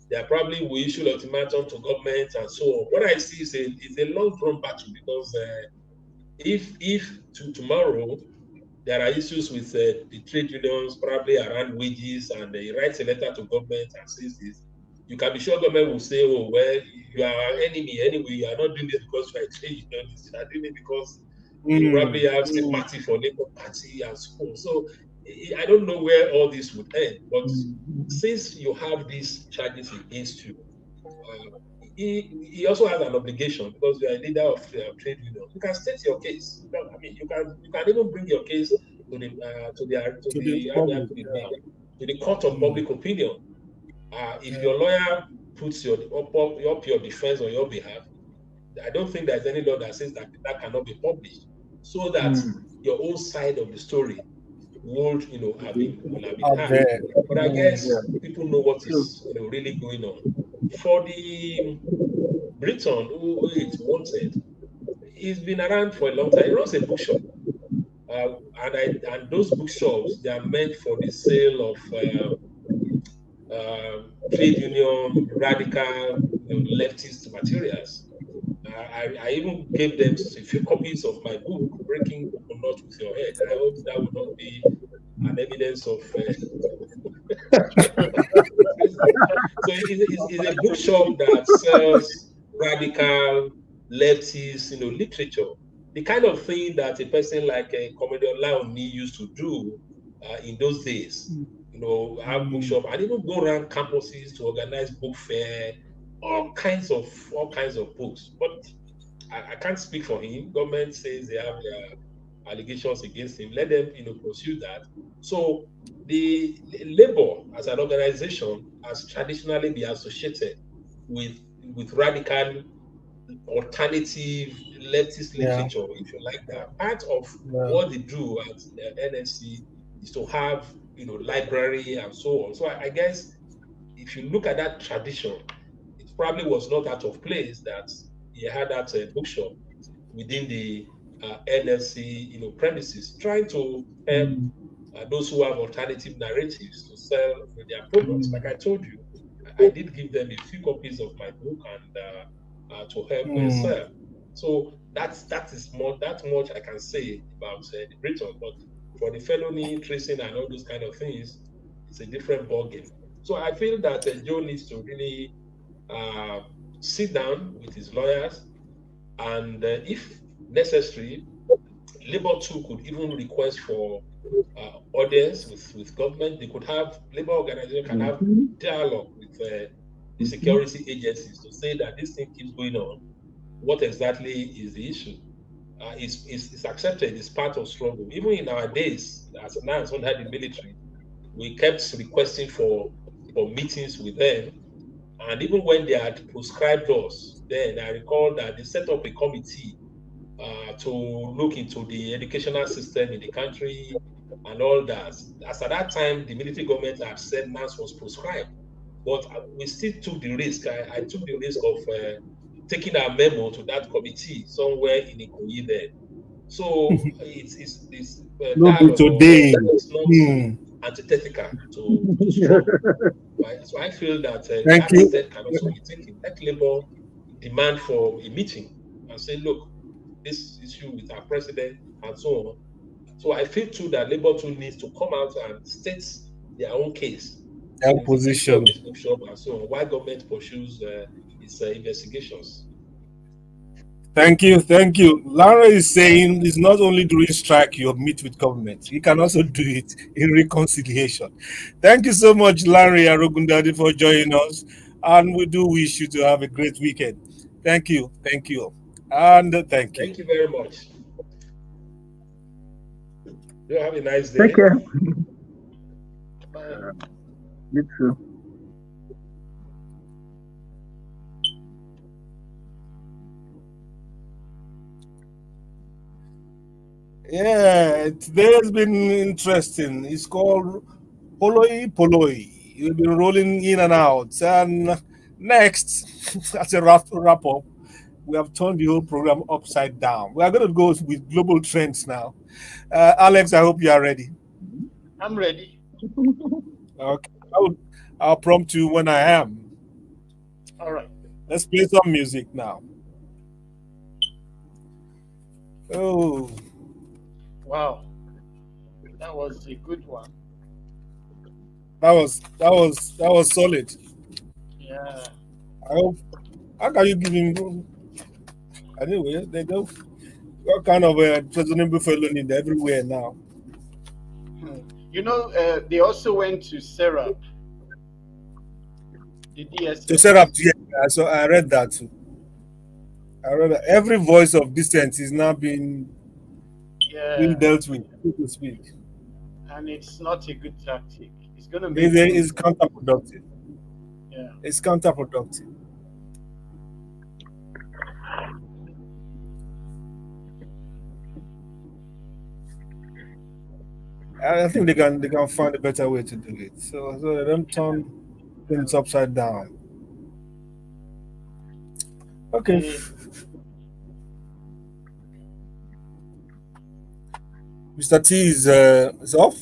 there probably will issue ultimatum to government and so on. What I see is a long-term battle, because if tomorrow there are issues with the trade unions, probably around wages, and he writes a letter to government and says this, you can be sure government will say, oh, well, you are our enemy anyway, you are not doing this because you are a trade unionist, you are doing it because you probably have sympathy for Labour Party and so on. So I don't know where all this would end, but since you have these charges against you, he also has an obligation, because you are a leader of trade union. You can state your case. You can even bring your case to the court of public opinion. If your lawyer puts your defense on your behalf, I don't think there's any law that says that cannot be published, so that your own side of the story would have been heard. But I guess people know what is really going on. For the Briton who is wanted, he's been around for a long time. He runs a bookshop, and those bookshops, they are meant for the sale of trade union, radical, leftist materials. I even gave them a few copies of my book, Breaking Coconut with Your Head. I hope that will not be an evidence of. So it's a bookshop that sells radical leftist, literature. The kind of thing that a person like a Comedian Laoni used to do in those days. Have bookshop and even go around campuses to organize book fair, all kinds of books. But I can't speak for him. Government says they have their allegations against him. Let them, pursue that. So the labor as an organization has traditionally been associated with radical alternative leftist literature, if you like that. Part of what they do at NSC is to have library and so on. So I guess if you look at that tradition, it probably was not out of place that he had that bookshop within the NLC premises, trying to help those who have alternative narratives to sell their products. Like I told you, I did give them a few copies of my book and to help sell. So that is more that much I can say about the Britain. But for the felony tracing and all those kind of things, it's a different ballgame. So I feel that Joe needs to really sit down with his lawyers, and if necessary, Labour too could even request for audience with government. They could have Labour organization can have dialogue with the security agencies to say that this thing keeps going on. What exactly is the issue? It's accepted. It's part of struggle. Even in our days, as under the military, we kept requesting for meetings with them, and even when they had proscribed us, then I recall that they set up a committee to look into the educational system in the country and all that. As at that time, the military government had said NAS was proscribed, but we still took the risk. I took the risk of taking our memo to that committee somewhere in Ikoyi there. So it's dialogue today. It's not antithetical to struggle. Right? So I feel that that step can also be taken. Let Labour demand for a meeting and say, look, this issue with our president and so on. So I feel too that Labour too needs to come out and state their own case, their position, this bookshop and so on. Why government pursues its investigations. Thank you. Lara is saying it's not only during strike you meet with government, you can also do it in reconciliation. Thank you so much, Larry Arogundadi, for joining us, and we do wish you to have a great weekend. Thank you, and thank you. Thank you very much. You have a nice day. Take care. Bye. You too. Yeah, today has been interesting. It's called Poloi. We've been rolling in and out. And next, as a wrap up, we have turned the whole program upside down. We are going to go with global trends now. Alex, I hope you are ready. I'm ready. Okay, I'll prompt you when I am. All right. Let's play some music now. Oh. Wow. That was a good one. That was solid. Yeah. I hope. How can you give him? Anyway, they go. What kind of a reasonable fellow in everywhere now? You know, they also went to Serap. The DSS. To Serap, yeah. So I read that too. I read that every voice of dissent is now being dealt with, so to speak. And it's not a good tactic. It's going to be. It's counterproductive. Yeah. It's counterproductive. I think they can find a better way to do it. So they don't turn things upside down. Okay. Mr. T is off.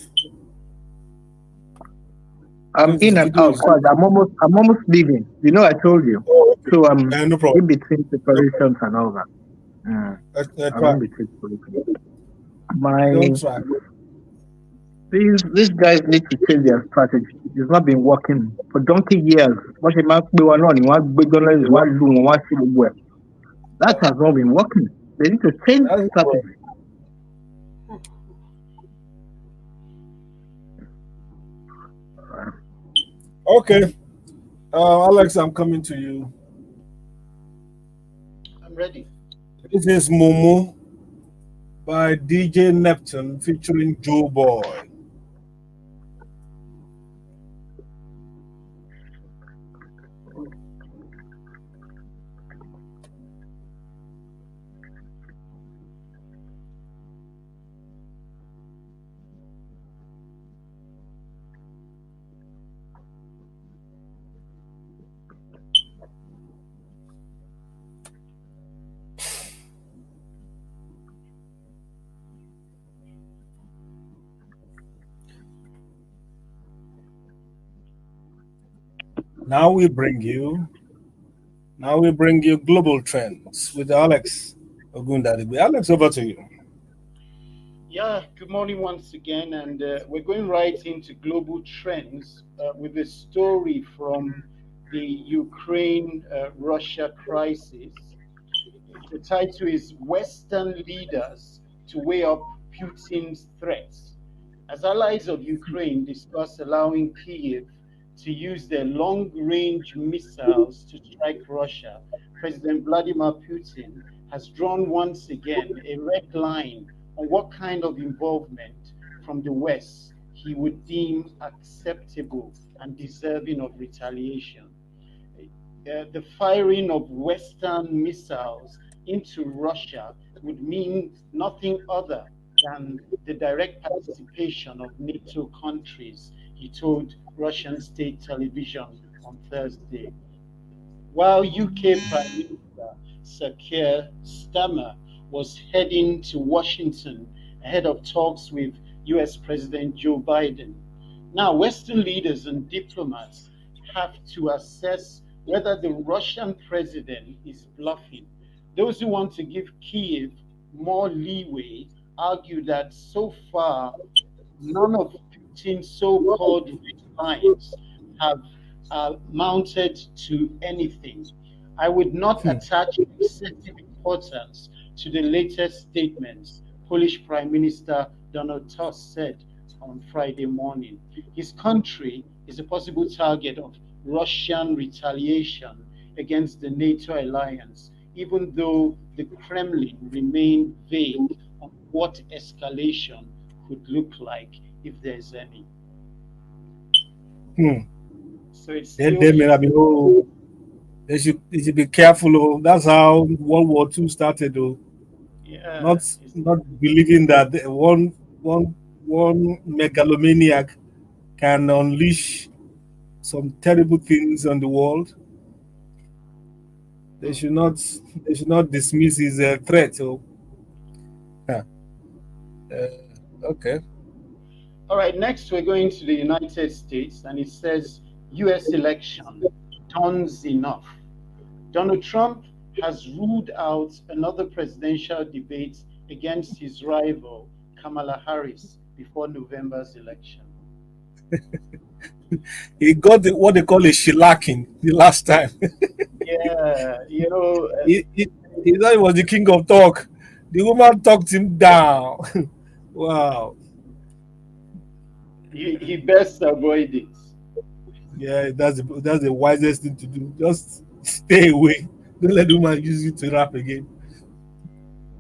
I'm in and out. I'm almost leaving. I told you. Oh, So No problem. in between preparations and all that. I'm Try. in between preparations. My Don't try. these guys need to change their strategy. It's not been working for donkey years. What you might be one on, one big dollars, one room, one city web. That has not been working. They need to change That's strategy. okay. Alex, I'm coming to you. I'm ready. This is Momo by DJ Neptune featuring Joe Boy. Now we bring you global trends with Alex Ogundadibe. Alex, over to you. Yeah, good morning once again, and we're going right into global trends with a story from the Ukraine-Russia crisis. The title is Western Leaders to Weigh Up Putin's Threats. As allies of Ukraine discuss allowing Kyiv to use their long-range missiles to strike Russia, President Vladimir Putin has drawn once again a red line on what kind of involvement from the West he would deem acceptable and deserving of retaliation. The firing of Western missiles into Russia would mean nothing other than the direct participation of NATO countries, he told Russian state television on Thursday. While UK Prime Minister Sir Keir Starmer was heading to Washington ahead of talks with US President Joe Biden. Now, Western leaders and diplomats have to assess whether the Russian president is bluffing. Those who want to give Kyiv more leeway argue that so far none of Putin's so-called lines have mounted to anything. I would not attach excessive importance to the latest statements, Polish Prime Minister Donald Tusk said on Friday morning. His country is a possible target of Russian retaliation against the NATO alliance, even though the Kremlin remained vague on what escalation could look like if there's any. So it's still They may not be, they should be careful. Oh. That's how World War II started. Oh. yeah, Not believing that one megalomaniac can unleash some terrible things on the world. They should not dismiss his threat. So, okay. All right, next we're going to the United States, and it says US election, dawn's enough. Donald Trump has ruled out another presidential debate against his rival, Kamala Harris, before November's election. He got what they call a shellacking the last time. Yeah, you know. He thought he was the king of talk. The woman talked him down. Wow. He best avoid it. Yeah, that's the wisest thing to do. Just stay away. Don't let the woman use you to rap again.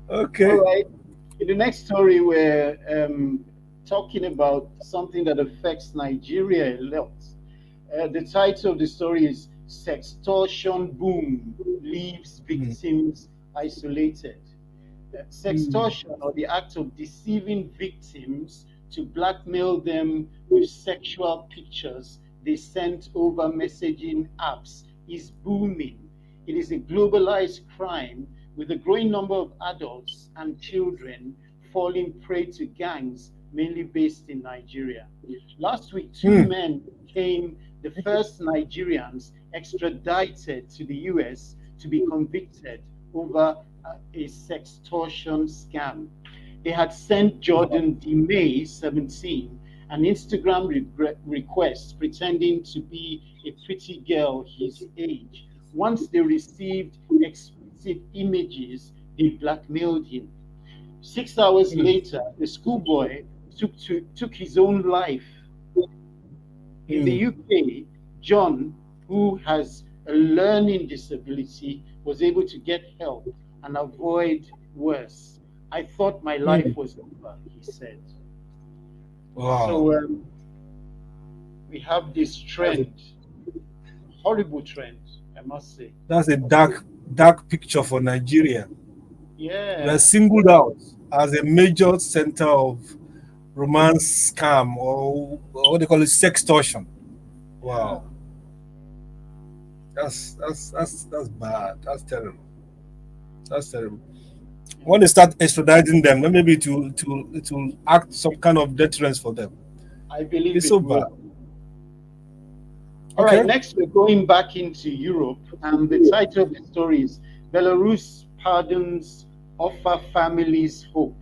Okay. All right. In the next story, we're talking about something that affects Nigeria a lot. The title of the story is Sextortion Boom Leaves Victims Isolated. Sextortion, or the act of deceiving victims to blackmail them with sexual pictures they sent over messaging apps, is booming. It is a globalized crime with a growing number of adults and children falling prey to gangs, mainly based in Nigeria. Last week, two men became the first Nigerians extradited to the US to be convicted over a sextortion scam. They had sent Jordan D. May, 17, an Instagram request pretending to be a pretty girl his age. Once they received explicit images, they blackmailed him. 6 hours later, the schoolboy took his own life. In the UK, John, who has a learning disability, was able to get help and avoid worse. I thought my life was over, he said. Wow. So we have this trend, horrible trend, I must say. That's a dark picture for Nigeria. Yeah. We are singled out as a major center of romance scam, or what they call it, sextortion. Wow. That's bad. That's terrible. That's terrible. When they start extraditing them, then maybe it will act some kind of deterrence for them. I believe it's so bad. All right, next we're going back into Europe, and the title of the story is Belarus Pardons Offer Families Hope.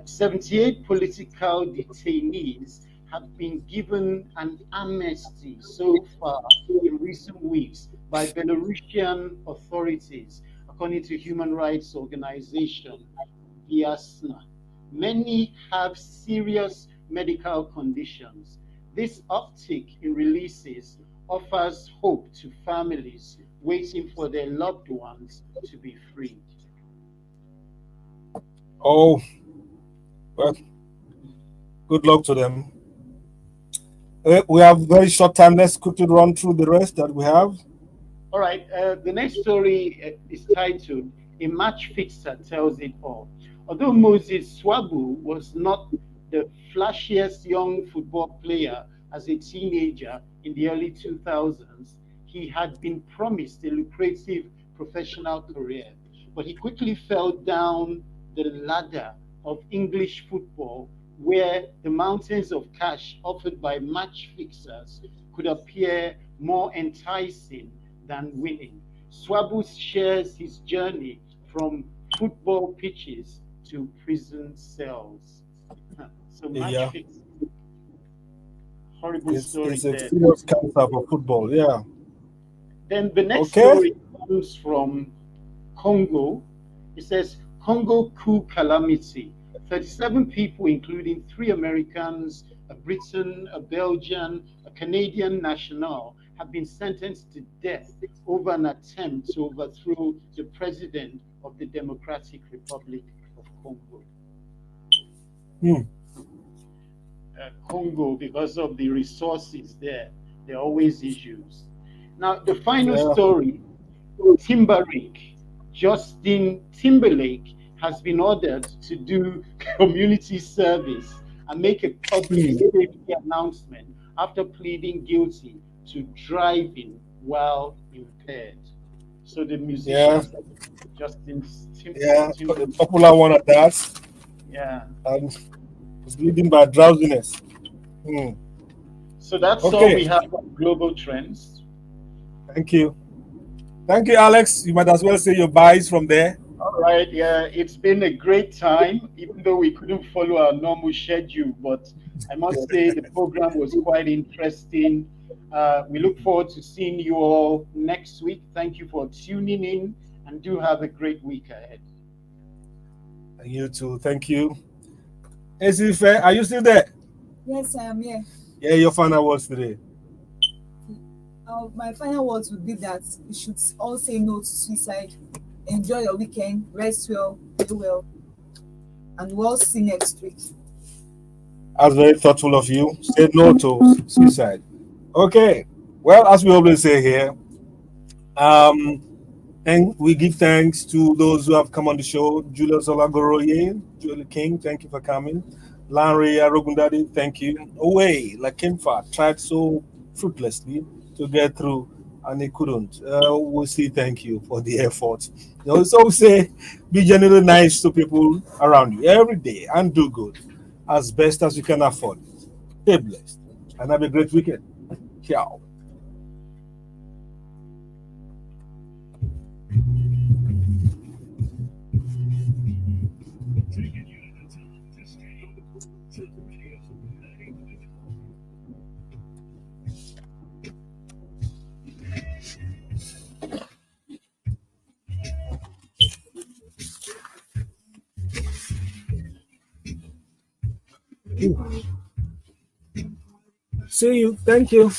78 political detainees have been given an amnesty so far in recent weeks by Belarusian authorities, according to human rights organization Viasna. Many have serious medical conditions. This uptick in releases offers hope to families waiting for their loved ones to be freed. Oh, well, good luck to them. We have very short time. Let's quickly run through the rest that we have. All right. The next story is titled "A Match Fixer Tells It All." Although Moses Swabu was not the flashiest young football player as a teenager in the early 2000s, he had been promised a lucrative professional career, but he quickly fell down the ladder of English football, where the mountains of cash offered by match fixers could appear more enticing than winning. Swabu shares his journey from football pitches to prison cells. So match fixing. Horrible story. It's a serious cancer for football, yeah. Then the next story comes from Congo. It says, Congo coup calamity. 37 people, including 3 Americans, a Briton, a Belgian, a Canadian national, have been sentenced to death over an attempt to overthrow the president of the Democratic Republic of Congo. Congo, because of the resources there are always issues. Now, the final story, Justin Timberlake has been ordered to do community service and make a public safety announcement after pleading guilty to driving while impaired. So the musician, Justin Timberlake. A popular one at that. Yeah. And it's leading by drowsiness. So that's all we have on global trends. Thank you. Thank you, Alex. You might as well say your buys from there. All right. Yeah, it's been a great time, even though we couldn't follow our normal schedule. But I must say the program was quite interesting. We look forward to seeing you all next week. Thank you for tuning in, and do have a great week ahead. And you too. Thank you. Ezife, are you still there? Yes, I am here. Yeah, your final words today. My final words would be that you should all say no to suicide. Enjoy your weekend, rest well, do well, and we'll see next week. That's very thoughtful of you. Say no to suicide. Okay. Well, as we always say here, and we give thanks to those who have come on the show. Julius Olagoroye, Julie King, thank you for coming. Larry Arogundadi, thank you. Away, Lakimfa tried so fruitlessly to get through, and he couldn't. We'll say thank you for the effort. You also say, be genuinely nice to people around you every day and do good as best as you can afford. Stay blessed and have a great weekend. Ciao. See you. Thank you.